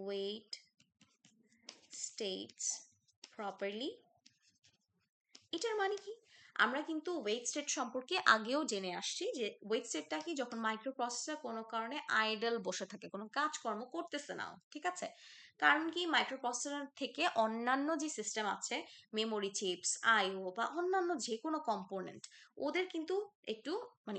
wait states properly। এটার মানে কি, আমরা কিন্তু ওয়েট স্টেট সম্পর্কে আগেও জেনে আসছি যে ওয়েট স্টেটটা কি, যখন মাইক্রো প্রসেসর কোনো কারণে আইডল বসে থাকে, কোনো কাজকর্ম করতেছে না, ঠিক আছে। কারণ কি, মাইক্রো প্রসেসর থেকে অন্যান্য যে সিস্টেম আছে, মেমোরি চিপস, আইও বা অন্যান্য যে কোনো কম্পোনেন্ট, ওদের কিন্তু একটু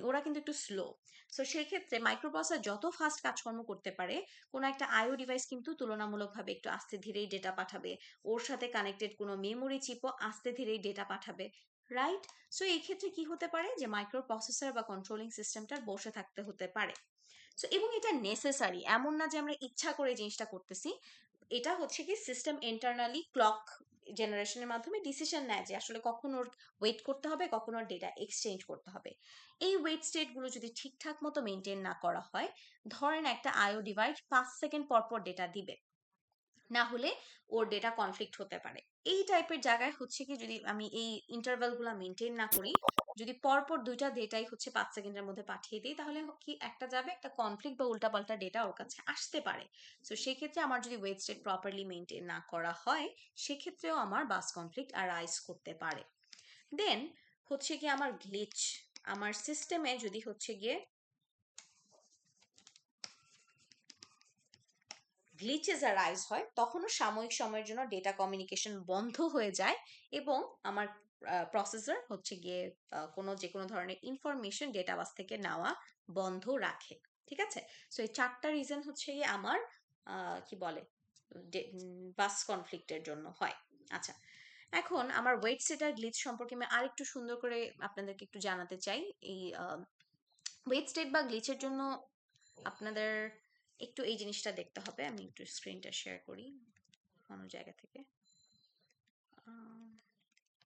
ওরা কিন্তু একটু স্লো। সো সেই ক্ষেত্রে মাইক্রো প্রসেসর যত ফাস্ট কাজকর্ম করতে পারে, কোনো একটা আইও ডিভাইস কিন্তু তুলনামূলকভাবে একটু আস্তে ধীরেই ডেটা পাঠাবে, ওর সাথে কানেক্টেড কোনো মেমোরি চিপও আস্তে ধীরেই ডেটা পাঠাবে, রাইট। সো এই ক্ষেত্রে কি হতে পারে যে মাইক্রো প্রসেসর বা কন্ট্রোলিং সিস্টেমটার বসে থাকতে হতে পারে। সো এবং এটা নেসেসারি, এমন না যে আমরা ইচ্ছা করে জিনিসটা করতেছি, এটা হচ্ছে কি সিস্টেম ইন্টারনালি ক্লক জেনারেশনের মাধ্যমে ডিসিশন নেয় যে আসলে কখন ওর ওয়েট করতে হবে, কখন ওর ডেটা এক্সচেঞ্জ করতে হবে। এই ওয়েট স্টেটগুলো যদি ঠিকঠাক মতো মেনটেন না করা হয়, ধরেন একটা আইও ডিভাইস 5 সেকেন্ড পর পর ডেটা দিবে, না হলে ওর ডেটা কনফ্লিক্ট হতে পারে। এই টাইপের জায়গায় হচ্ছে কি, যদি আমি এই ইন্টারভ্যালগুলো মেনটেন না করি, যদি পরপর 2টা ডেটাই হচ্ছে 5 সেকেন্ডের মধ্যে পাঠিয়ে দিই, তাহলে কি একটা যাবে, একটা কনফ্লিক্ট বা উল্টাপাল্টা ডেটা ওর কাছে আসতে পারে। সো সেক্ষেত্রে আমার যদি ওয়েট স্টেট প্রপারলি মেনটেন না করা হয়, সেক্ষেত্রেও আমার বাস কনফ্লিক্ট অ্যারাইজ করতে পারে। দেন হচ্ছে কি আমার গ্লিচ, আমার সিস্টেমে যদি হচ্ছে গিয়ে গ্লিচেস অ্যারাইজ হয়, তখনও সাময়িক সময়ের জন্য ডেটা কমিউনিকেশন বন্ধ হয়ে যায় এবং আমার প্রসেসর হচ্ছে গিয়ে যে কোনো ধরনের ইনফরমেশন ডেটাবাস থেকে নেওয়া বন্ধ রাখে, ঠিক আছে। সো এই 4টা রিজন হচ্ছে গিয়ে আমার কি বলে বাস কনফ্লিক্টের জন্য হয়। আচ্ছা, এখন আমার ওয়েট স্টেট আর গ্লিচ সম্পর্কে আমি আরেকটু সুন্দর করে আপনাদেরকে একটু জানাতে চাই। এই ওয়েট স্টেট বা গ্লিচের জন্য আপনাদের একটু এই জিনিসটা দেখতে হবে। আমি একটু স্ক্রিনটা শেয়ার করি অন্য জায়গা থেকে।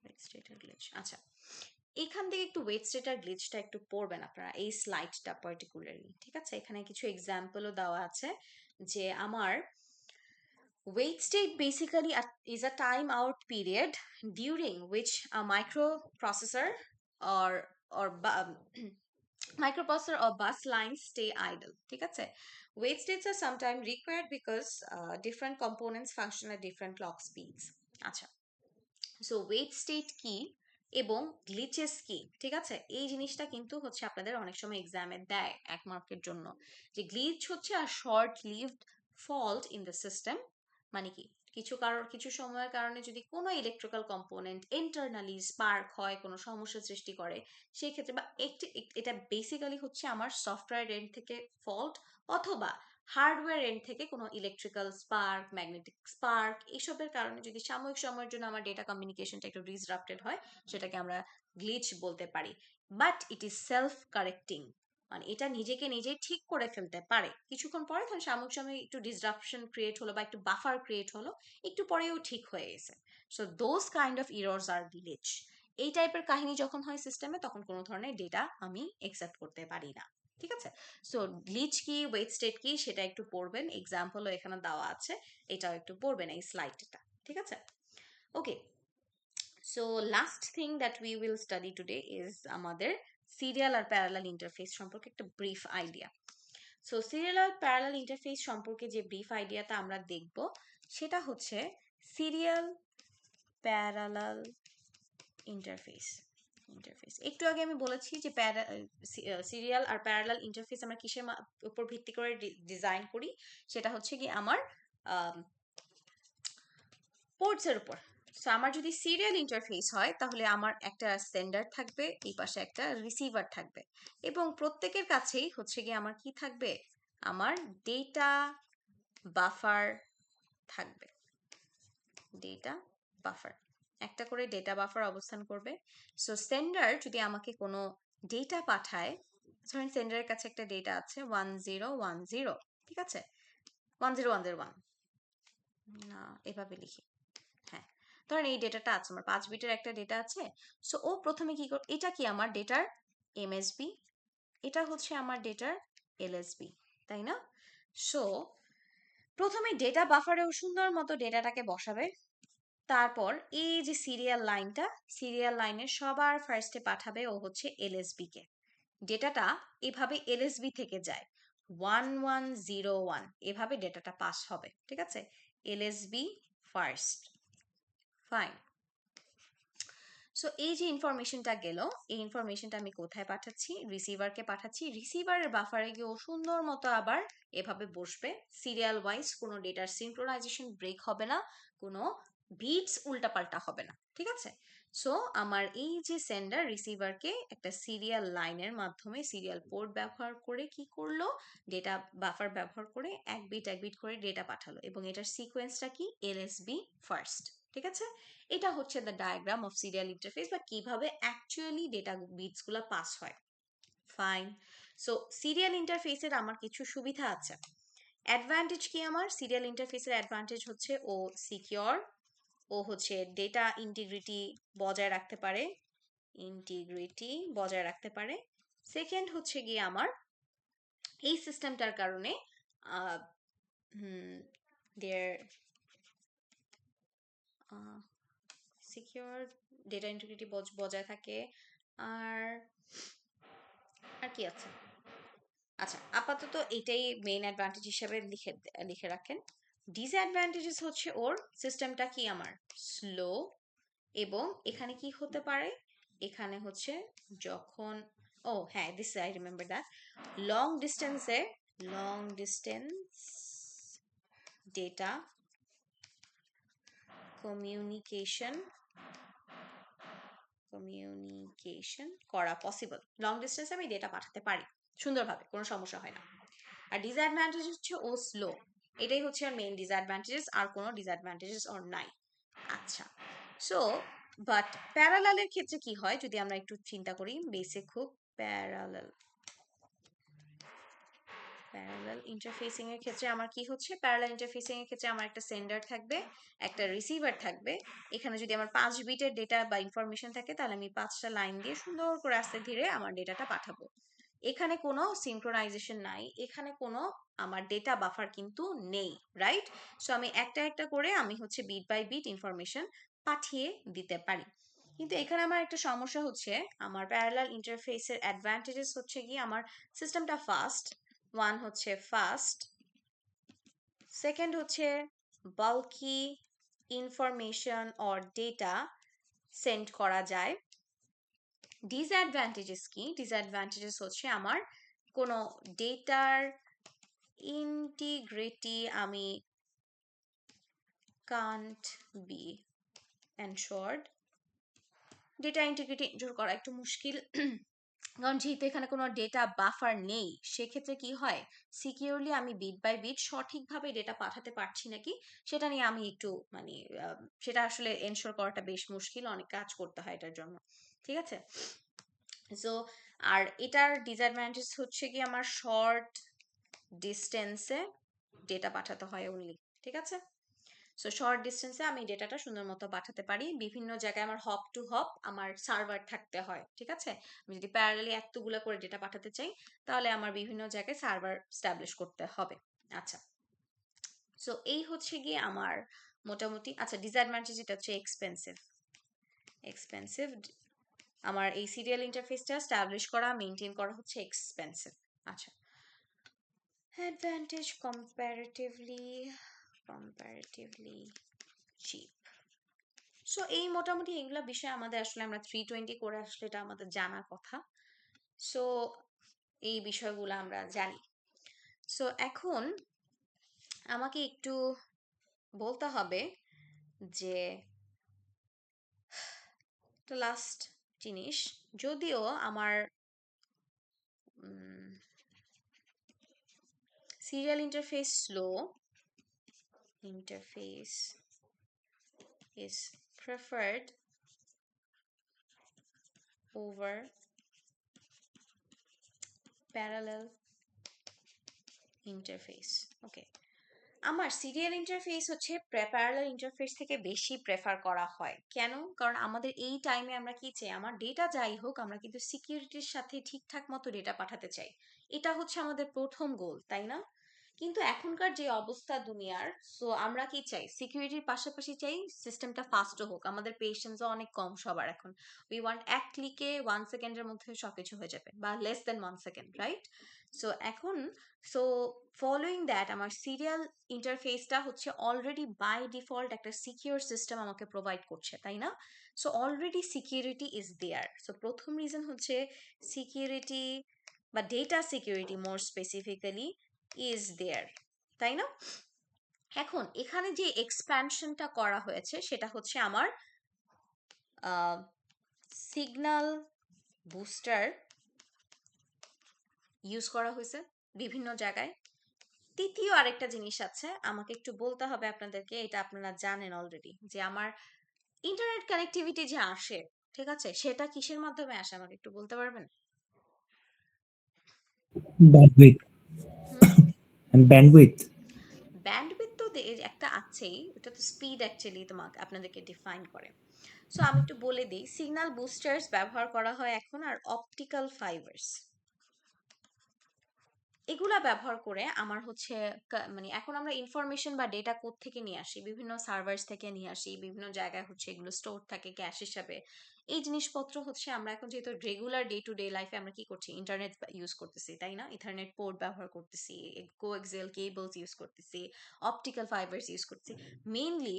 ওয়েট স্টেট আর গ্লিচ, আচ্ছা, এখান থেকে একটু ওয়েট স্টেট আর গ্লিচটা একটু পড়বেন আপনারা, এই স্লাইডটা পার্টিকুলারলি, ঠিক আছে। এখানে কিছু এক্সাম্পলও দেওয়া আছে যে আমার wait state basically is a time out period during which a microprocessor or microprocessor or bus lines stay idle, ঠিক আছে। Wait states are sometimes required because different components function at different clock speeds। আচ্ছা, সো ওয়েট স্টেট কি এবং গ্লিচেস কি, ঠিক আছে, এই জিনিসটা কিন্তু হচ্ছে আপনাদের অনেক সময় এক্সামে দেয় 1 মার্কের জন্য, যে গ্লিচ হচ্ছে আর short lived fault in the system. মানে কি, কিছু সময়ের কারণে যদি কোনো ইলেকট্রিক্যাল কম্পোনেন্ট ইন্টারনালি স্পার্ক হয়, কোনো সমস্যা সৃষ্টি করে, সেই ক্ষেত্রে বা এটা বেসিক্যালি হচ্ছে আমার সফটওয়্যার এন্ড থেকে ফল্ট, অথবা হার্ডওয়্যার এন্ড থেকে কোনো ইলেকট্রিক্যাল স্পার্ক, ম্যাগনেটিক স্পার্ক, এসবের কারণে যদি সাময়িক সময়ের জন্য আমার ডেটা কমিউনিকেশনটা একটু ডিসরাপ্টেড হয়, সেটাকে আমরা গ্লিচ বলতে পারি। But it is self correcting, মানে এটা নিজেকে নিজেই ঠিক করে ফেলতে পারে। কিছুক্ষণ পরে ধরুন সাময়িক সময় একটু ডিসরাপশন ক্রিয়েট হলো বা একটু বাফার ক্রিয়েট হলো, একটু পরেও ঠিক হয়ে গেছে। So those kind of errors are glitch. এই টাইপের কাহিনী যখন হয় সিস্টেমে, তখন কোনো ধরনের ডেটা আমি একসেপ্ট করতে পারি না, ঠিক আছে। সো গ্লিচ কি, ওয়েট স্টেট কি, সেটা একটু পড়বেন, এক্সাম্পলও এখানে দেওয়া আছে, এটাও একটু পড়বেন এই স্লাইডটা, ঠিক আছে। Okay, so last thing that we will study today is আমাদের সিরিয়াল আর প্যারালাল ইন্টারফেস সম্পর্কে একটা ব্রিফ আইডিয়া। সো সিরিয়াল আর প্যারালাল ইন্টারফেস সম্পর্কে যে ব্রিফ আইডিয়াটা আমরা দেখব, সেটা হচ্ছে সিরিয়াল প্যারালাল ইন্টারফেস। ইন্টারফেস একটু আগে আমি বলেছি যে সিরিয়াল আর প্যারালাল ইন্টারফেস আমরা কিসের উপর ভিত্তি করে ডিজাইন করি, সেটা হচ্ছে কি আমার পোর্টস এর উপর। সো আমার যদি সিরিয়াল ইন্টারফেস হয় তাহলে আমার একটা সেন্ডার থাকবে, এই পাশে একটা রিসিভার থাকবে, এবং প্রত্যেকের কাছেই হচ্ছে কি আমার কি থাকবে, আমার ডেটা বাফার থাকবে। ডেটা বাফার, একটা করে ডেটা বাফার অবস্থান করবে। সো সেন্ডার যদি আমাকে কোনো ডেটা পাঠায়, ধরেন সেন্ডারের কাছে একটা ডেটা আছে 1010, ঠিক আছে, 10101 না এভাবে লিখি, হ্যাঁ ধরেন এই ডেটাটা আছে আমার 5 বিটের একটা ডেটা আছে। সো ও প্রথমে কি করবে, এটা কি আমার ডেটার এমএসবি, এটা হচ্ছে আমার ডেটার এলএসবি, তাই না? সো প্রথমে ডেটা বাফারে ও সুন্দর মতো ডেটাটাকে বসাবে, তারপর এই যে সিরিয়াল লাইনটা, সিরিয়াল লাইনের সবার ফার্স্টে পাঠাবে ও হচ্ছে এলএসবি কে। ডেটাটা এভাবে এলএসবি থেকে যায় 1101, এভাবে ডেটাটা পাস হবে, ঠিক আছে, এলএসবি ফার্স্ট, ফাইন। সো এই যে ইনফরমেশনটা গেল, এই ইনফরমেশনটা আমি কোথায় পাঠাচ্ছি, রিসিভারকে পাঠাচ্ছি। রিসিভারের বাফারে গিয়ে ও সুন্দর মতো আবার এভাবে বসবে সিরিয়াল ওয়াইজ, কোনো ডেটার সিনক্রোনাইজেশন ব্রেক হবে না, কোনো বিটস উল্টাপাল্টা হবে না, ঠিক আছে। সো আমার এই যে সেন্ডার রিসিভারকে একটা সিরিয়াল লাইনের মাধ্যমে সিরিয়াল পোর্ট ব্যবহার করে কি করলো, ডেটা বাফার ব্যবহার করে এক বিট করে ডেটা পাঠালো, এবং এটার সিকোয়েন্সটা কি, এলএসবি ফার্স্ট, ঠিক আছে। এটা হচ্ছে the diagram of serial interface, বা কিভাবে অ্যাকচুয়ালি ডেটা বিটস গুলো পাস হয়, ফাইন। সো সিরিয়াল ইন্টারফেসের আমার কিছু সুবিধা আছে। অ্যাডভান্টেজ কি, আমার সিরিয়াল ইন্টারফেসের অ্যাডভান্টেজ হচ্ছে ও সিকিউর, ও হচ্ছে ডেটা ইন্টিগ্রিটি বজায় রাখতে পারে, ইন্টিগ্রিটি বজায় রাখতে পারে। সেকেন্ড হচ্ছে গিয়ে আমার এই সিস্টেমটার কারণে দেয়ার সিকিউর, ডেটা ইন্টিগ্রিটি বজায় থাকে। আর আর কি আছে, আচ্ছা আপাতত এটাই মেইন অ্যাডভান্টেজ হিসেবে লিখে রাখেন। ডিসঅ্যাডভান্টেজেস হচ্ছে ওর সিস্টেমটা কি আমার স্লো, এবং এখানে কি হতে পারে, এখানে হচ্ছে যখন, ও হ্যাঁ this I remember that, long distance data communication করা পসিবল। লং ডিস্টেন্সে আমি ডেটা পাঠাতে পারি সুন্দরভাবে, কোনো সমস্যা হয় না। আর ডিসঅ্যাডভান্টেজ হচ্ছে ও স্লো, এটাই হচ্ছে আর মেইন ডিসঅ্যাডভান্টেজেস, আর কোনো ডিসঅ্যাডভান্টেজেস ওর নাই। আচ্ছা, সো বাট প্যারালালের ক্ষেত্রে কি হয় যদি আমরা একটু চিন্তা করি, বেসিক খুব প্যারালাল ইন্টারফেসিং এর ক্ষেত্রে আমার কি হচ্ছে, প্যারালাল ইন্টারফেসিং এর ক্ষেত্রে আমার একটা সেন্ডার থাকবে, একটা রিসিভার থাকবে। এখানে যদি আমার 5 বিটের ডেটা বা ইনফরমেশন থাকে, তাহলে আমি 5টা লাইন দিয়ে সুন্দর করে আস্তে ধীরে আমার ডেটাটা পাঠাবো। এখানে কোনো সিনক্রোনাইজেশন নাই, এখানে কোনো আমার ডেটা বাফার কিন্তু নেই, রাইট? সো আমি একটা একটা করে আমি হচ্ছে বিট বাই বিট ইনফরমেশন পাঠিয়ে দিতে পারি। কিন্তু এখানে আমার একটা সমস্যা হচ্ছে, আমার প্যারালাল ইন্টারফেসের অ্যাডভান্টেজেস হচ্ছে কি আমার সিস্টেমটা ফাস্ট, ওয়ান হচ্ছে ফাস্ট, সেকেন্ড হচ্ছে bulky information or data send করা যায়। ডিসঅ্যাডভান্টেজেস কি, ডিসঅ্যাডভান্টেজেস হচ্ছে আমার কোনো ডেটার ইন্টিগ্রিটি আমি can't be ensured, data integrity ensure করা একটু মুশকিল, কারণ যেহেতু এখানে কোনো ডেটা বাফার নেই, সেক্ষেত্রে কি হয়, সিকিউরলি আমি বিট বাই বিট সঠিকভাবে ডেটা পাঠাতে পারছি নাকি সেটা নিয়ে আমি একটু মানে সেটা আসলে এনশোর করাটা বেশ মুশকিল, অনেক কাজ করতে হয় এটার জন্য, ঠিক আছে। সো আর এটার ডিসঅ্যাডভান্টেজ হচ্ছে কি আমার শর্ট ডিস্টেন্সে ডেটা পাঠাতে হয় অনলি, ঠিক আছে। সো শর্ট ডিস্টেন্সে আমি ডেটাটা সুন্দর মতো পাঠাতে পারি, বিভিন্ন জায়গায় আমার হপ টু হপ আমার সার্ভার থাকতে হয়, ঠিক আছে। আমি যদি প্যারালালি এতগুলো করে ডেটা পাঠাতে চাই, তাহলে আমার বিভিন্ন জায়গায় সার্ভার স্টাবলিশ করতে হবে। আচ্ছা, সো এই হচ্ছে গিয়ে আমার মোটামুটি। আচ্ছা, ডিসঅ্যাডভান্টেজ এটা হচ্ছে এক্সপেন্সিভ, আমার এই সিরিয়াল ইন্টারফেসটা স্টাবলিশ করা মেইনটেইন করা হচ্ছে এক্সপেন্সিভ। আচ্ছা, অ্যাডভান্টেজ comparatively cheap. সো এই মোটামুটি এগুলা বিষয় আমাদের আসলে আমরা 320 করে আসলে এটা আমাদের জানার কথা। সো এই বিষয়গুলো আমরা জানি। সো এখন আমাকে একটু বলতে হবে যে একটা লাস্ট জিনিস, যদিও আমার serial interface slow, interface is preferred over parallel interface. ওকে, আমার সিরিয়াল ইন্টারফেস হচ্ছে প্যারালাল ইন্টারফেস থেকে বেশি প্রেফার করা হয়। কেন? কারণ আমাদের এই টাইমে আমরা কি চাই, আমার ডেটা যাই হোক আমরা কিন্তু সিকিউরিটির সাথে ঠিকঠাক মতো ডেটা পাঠাতে চাই। এটা হচ্ছে আমাদের প্রথম গোল, তাই না? কিন্তু এখনকার যে অবস্থা দুনিয়ার, সো আমরা কি চাই, সিকিউরিটির পাশাপাশি চাই সিস্টেমটা ফাস্টও হোক। আমাদের পেশেন্সও অনেক কম সবার এখন। উই ওয়ান্ট এক ক্লিকে 1 সেকেন্ডের মধ্যে সবকিছু হয়ে যাবে, বা less then 1 second, right? So এখন সো ফলোইং দ্যাট আমার সিরিয়াল ইন্টারফেসটা হচ্ছে অলরেডি বাই ডিফল্ট একটা সিকিউর সিস্টেম আমাকে প্রোভাইড করছে, তাই না? So already security is there. So প্রথম রিজন হচ্ছে সিকিউরিটি বা data security more specifically is there, তাই না? এখন এখানে যে এক্সপ্যানশনটা করা হয়েছে সেটা হচ্ছে আমার সিগন্যাল বুস্টার ইউজ করা হয়েছে বিভিন্ন জায়গায়। তৃতীয় আরেকটা জিনিস আছে, আমাকে একটু বলতে হবে আপনাদেরকে, এটা আপনারা জানেন অলরেডি, যে আমার ইন্টারনেট কানেক্টিভিটি যে আসে, ঠিক আছে, সেটা কিসের মাধ্যমে আসে আমাকে একটু বলতে পারবেন? ব্যান্ডউইথ এন্ড ব্যান্ডউইথ ব্যান্ডউইথ তো একটা আছেই, ওটা তো স্পিড অ্যাকচুয়ালি তোমাকে আপনাদেরকে ডিফাইন করে। সো আমি একটু বলে দিই, সিগন্যাল বুস্টার্স ব্যবহার করা হয় এখন, আর অপটিক্যাল ফাইবারস এগুলা ব্যবহার করে আমার হচ্ছে মানে এখন আমরা ইনফরমেশন বা ডেটা কোড থেকে নিয়ে আসি, বিভিন্ন সার্ভার্স থেকে নিয়ে আসি, বিভিন্ন জায়গায় হচ্ছে এগুলো স্টোর থাকে ক্যাশ হিসাবে। এই জিনিসপত্র হচ্ছে আমরা এখন যেহেতু রেগুলার ডে টু ডে লাইফে আমরা কি করছি, ইন্টারনেট ইউজ করতেছি, তাই না? ইথারনেট পোর্ট ব্যবহার করতেছি, কোএক্সিয়াল কেবলস ইউজ করতেছি, অপটিক্যাল ফাইবারস ইউজ করতেছি মেইনলি।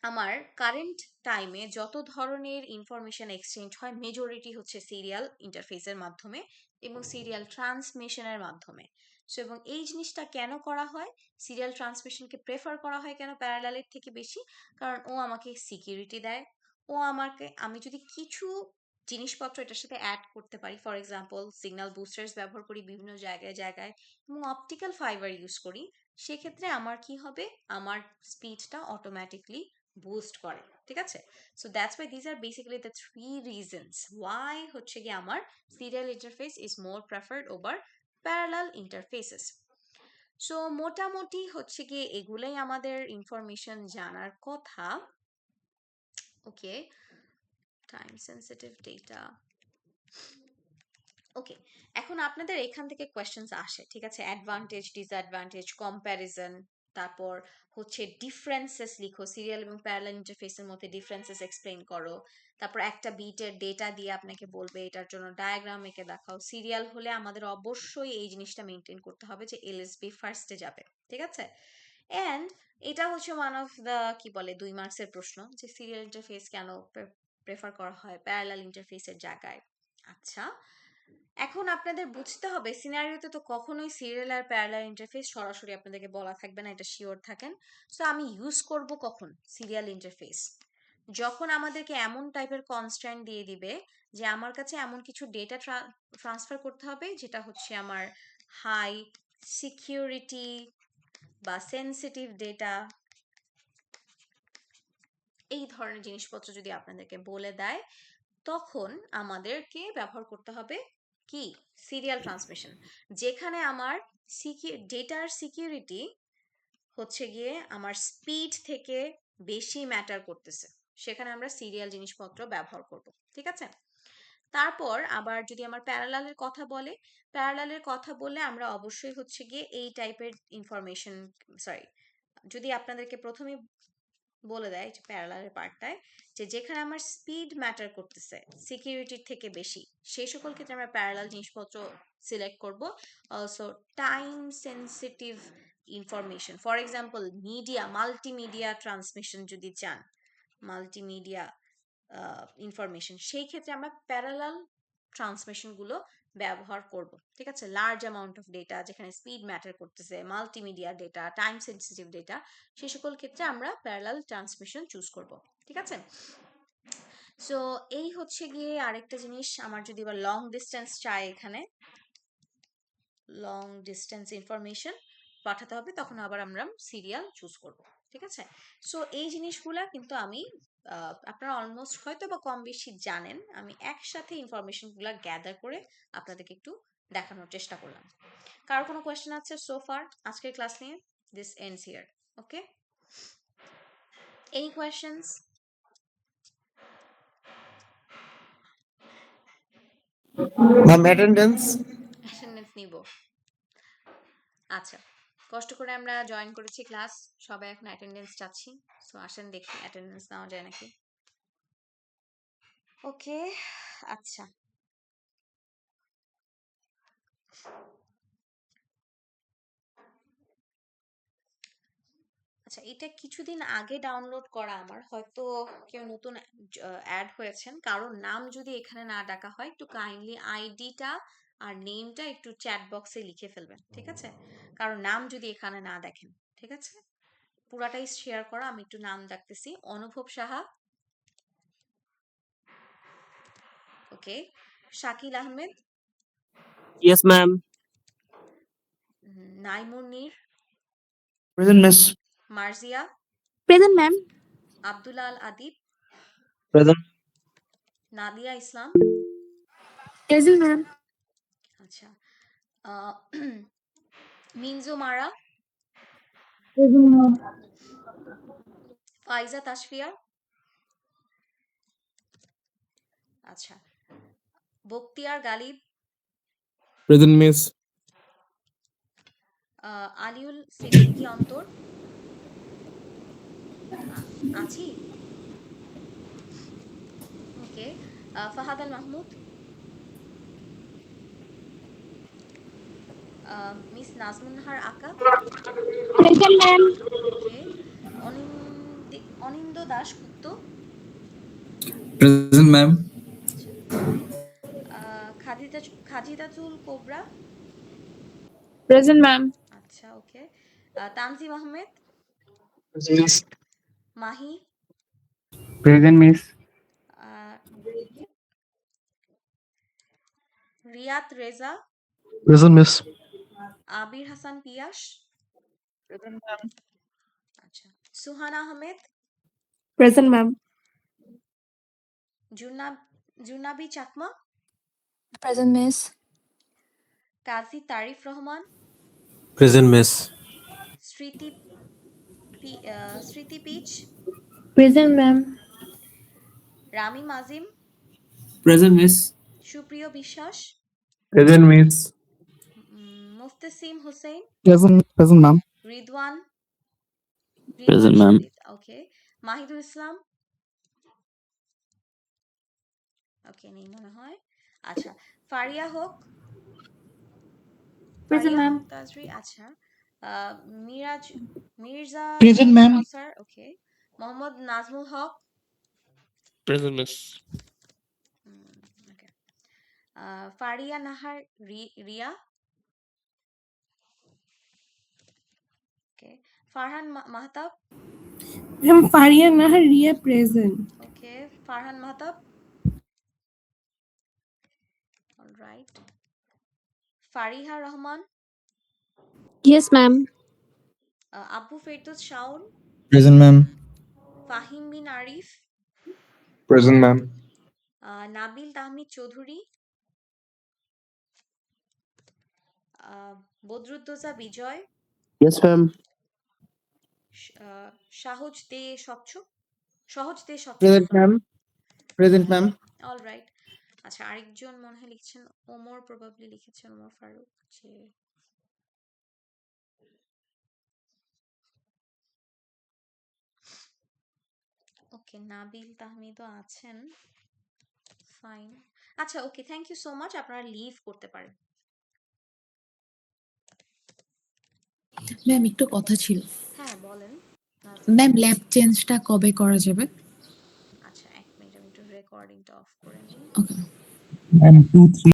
আমার কারেন্ট টাইমে যত ধরনের ইনফরমেশন এক্সচেঞ্জ হয় মেজরিটি হচ্ছে সিরিয়াল ইন্টারফেসের মাধ্যমে এবং সিরিয়াল ট্রান্সমিশনের মাধ্যমে। সো এবং এই জিনিসটা কেন করা হয়, সিরিয়াল ট্রান্সমিশনকে প্রেফার করা হয় কেন প্যারালালের থেকে বেশি? কারণ ও আমাকে সিকিউরিটি দেয়, ও আমাকে, আমি যদি কিছু জিনিসপত্র এটার সাথে অ্যাড করতে পারি, ফর এক্সাম্পল সিগন্যাল বুস্টার্স ব্যবহার করি বিভিন্ন জায়গায় জায়গায় এবং অপটিক্যাল ফাইবার ইউজ করি, সেক্ষেত্রে আমার কি হবে, আমার স্পিডটা অটোমেটিকলি বুস্ট করে, ঠিক আছে? So that's why this are basically the three reasons why হচ্ছে কি আমার serial interface is more preferred over parallel interfaces. So মোটামুটি হচ্ছে কি এগুলাই আমাদের ইনফরমেশন জানার কথা। Okay, time sensitive data. Okay, এখন আপনাদের এখান থেকে কোয়েশ্চেন্স আসে, ঠিক আছে? অ্যাডভান্টেজ, ডিসঅ্যাডভান্টেজ, কম্প্যারিজন, তারপর হচ্ছে ডিফারেন্সেস লিখো, সিরিয়াল এবং প্যারালাল ইন্টারফেসের মধ্যে ডিফারেন্সেস এক্সপ্লেইন করো। তারপর একটা বিটের ডেটা দিয়ে আপনাকে বলবে এটার জন্য ডায়াগ্রাম এঁকে দেখাও। সিরিয়াল হলে আমাদের অবশ্যই এই জিনিসটা মেনটেন করতে হবে যে এলএসবি ফার্স্টে যাবে, ঠিক আছে? এন্ড এটা হচ্ছে ওয়ান অফ দ্য কি বলে 2 মার্কসের প্রশ্ন, যে সিরিয়াল ইন্টারফেস কেন প্রেফার করা হয় প্যারালাল ইন্টারফেসের জায়গায়। আচ্ছা, এখন আপনাদের বুঝতে হবে সিনারিওতে তো কখনোই সিরিয়াল আর প্যারালাল ইন্টারফেস সরাসরি আপনাদেরকে বলা থাকবে না, এটা শিওর থাকেন। সো আমি ইউজ করব কখন সিরিয়াল ইন্টারফেস, যখন আমাদেরকে এমন টাইপের কনস্ট্যান্ট দিয়ে দিবে যে আমার কাছে এমন কিছু ডেটা ট্রান্সফার করতে হবে যেটা হচ্ছে আমার হাই সিকিউরিটি বা সেনসিটিভ ডেটা, এই ধরনের জিনিসপত্র যদি আপনাদেরকে বলে দেয়, তখন আমাদেরকে ব্যবহার করতে হবে কি সিরিয়াল ট্রান্সমিশন, যেখানে আমার ডেটার সিকিউরিটি হচ্ছে গিয়ে আমার স্পিড থেকে বেশি ম্যাটার করতেছে, সেখানে আমরা সিরিয়াল জিনিসপত্র ব্যবহার করব, ঠিক আছে? তারপর আবার যদি আমার প্যারালালের কথা বলে, প্যারালালের কথা বললে আমরা অবশ্যই হচ্ছে গিয়ে এই টাইপের ইনফরমেশন, সরি, যদি আপনাদেরকে প্রথমে বলে দেয় প্যারালালের পার্টটায় যে যেখানে আমার স্পিড ম্যাটার করতেছে সিকিউরিটির থেকে বেশি, সেই সকল ক্ষেত্রে আমরা প্যারালাল জিনিসপত্র সিলেক্ট করব। Also time sensitive information, for example media, multimedia transmission যদি চান, মাল্টিমিডিয়া ইনফরমেশন, সেই ক্ষেত্রে আমরা প্যারালাল ট্রান্সমিশন গুলো ব্যবহার করব। ঠিক আছে, লার্জ অ্যামাউন্ট অফ ডেটা যেখানে স্পিড ম্যাটার করতেছে, multimedia data, time sensitive data, সেই সকল ক্ষেত্রে আমরা প্যারালাল ট্রান্সমিশন চুজ করব। ঠিক আছে, সো এই হচ্ছে গিয়ে আরেকটা জিনিস। আমার যদি আবার লং ডিস্টেন্স চাই, এখানে লং ডিস্টেন্স ইনফরমেশন পাঠাতে হবে, তখন আবার আমরা সিরিয়াল চুজ করব। ঠিক আছে, সো এই জিনিসগুলা কিন্তু আমি আপনারা অলমোস্ট হয়তো বা কম বেশি জানেন, আমি একসাথে ইনফরমেশনগুলো গ্যাদার করে আপনাদেরকে একটু দেখানোর চেষ্টা করলাম। কারো কোনো কোয়েশ্চেন আছে সো ফার আজকের ক্লাস নিয়ে? This ends here. Okay, any questions? Ma'am attendance attendance নিব। আচ্ছা, কষ্ট করে আমরা জয়েন করেছি ক্লাস, সবাই এখন অ্যাটেন্ডেন্স চাচ্ছি। সো আসেন দেখি অ্যাটেন্ডেন্স নেওয়া যায় নাকি। ওকে, আচ্ছা, আচ্ছা, এটা কিছুদিন আগে ডাউনলোড করা, আমার হয়তো কেউ নতুন অ্যাড হয়েছেন, কারোর নাম যদি এখানে না ডাকা হয় একটু কাইন্ডলি আইডিটা আর নেমটা একটু চ্যাট বক্সে লিখে ফেলবেন। ঠিক আছে, কারোর নাম যদি এখানে না দেখেন। ঠিক আছে, পুরাটাই শেয়ার করা। আমি একটু নাম ডাকতেছি। অনুভব সাহা, ওকে। Shakil Ahmed, Yes, ma'am. নাইমুর নীর, Present, miss. Marjia, Present, ma'am. Abdul আল আদিব, Present. নাদিয়া ইসলাম, Present, ma'am. আচ্ছা, মিনজু মারা, Present, ma'am. ফাইজা তাসফিয়া, আচ্ছা, বক্তিয়ার গালিব, Present, miss. আলিউল সিদ্দিকী অন্তর, আছি, ওকে। ফাহাদ আল মাহমুদ, মিস নাজমুন্নাহার আকা, Present, ma'am. ওকে। অনিন্দ দাশগুপ্ত, Present, ma'am. আচ্ছা, খাজিদাতুল কোবরা, Present, ma'am. আচ্ছা, ওকে। Tanzim Ahmed, Present, miss. Mahi, Present, miss. রিয়াত Reza, Present, miss. আবির হাসান পিয়াস, আচ্ছা, Suhana Ahmed, Present, ma'am. জুনাবি Chakma, Present, miss. কাজী তারিফ রহমান, Present, miss. স্মৃতি স্মৃতি পিচ, Present, ma'am. রামিম আজিম, Present, miss. সুপ্রিয় বিশ্বাস, Present, miss. মুফতাসিম Hossain, Present, ma'am. Ridwan Present, ma'am. ওকে। মাহিদুল ইসলাম, ওকে, নেই মনে হয়। আচ্ছা, ফারিয়া হক, Present, ma'am. তাজরি, আচ্ছা। Mirza Present, ma'am. Sir, okay. Mohammad Nazmul Haque, Present, miss. Okay. Faria Nahar Ria, okay. Farhan Mahtab, Ma'am, Faria Nahar Ria present. Okay. Farhan Mahtab, alright. Fariha Rahman, Yes, ma'am. Abu Ferdous Shaon, present ma'am Fahim Bin Arif, Present, ma'am. Nabil Tahmid Chowdhury, Badruddoza Bijoy, Yes, ma'am. Sahaj De স্বচ্ছ, present ma'am present ma'am alright. আচ্ছা, আরেকজন মনে হয় লিখছেন ওমর, প্রবাবলি লিখেছেন ওমর ফারুক, যে ওকে। নাবিল তাহমিদও আছেন, ফাইন। আচ্ছা, ওকে, থ্যাংক ইউ সো মাচ, আপনারা লিভ করতে পারেন। ম্যাম একটু কথা ছিল। হ্যাঁ, বলেন। ম্যাম ল্যাব চেঞ্জটা কবে করা যাবে? রেকর্ডিংটা অফ করে নিই। Okay ma'am 2 3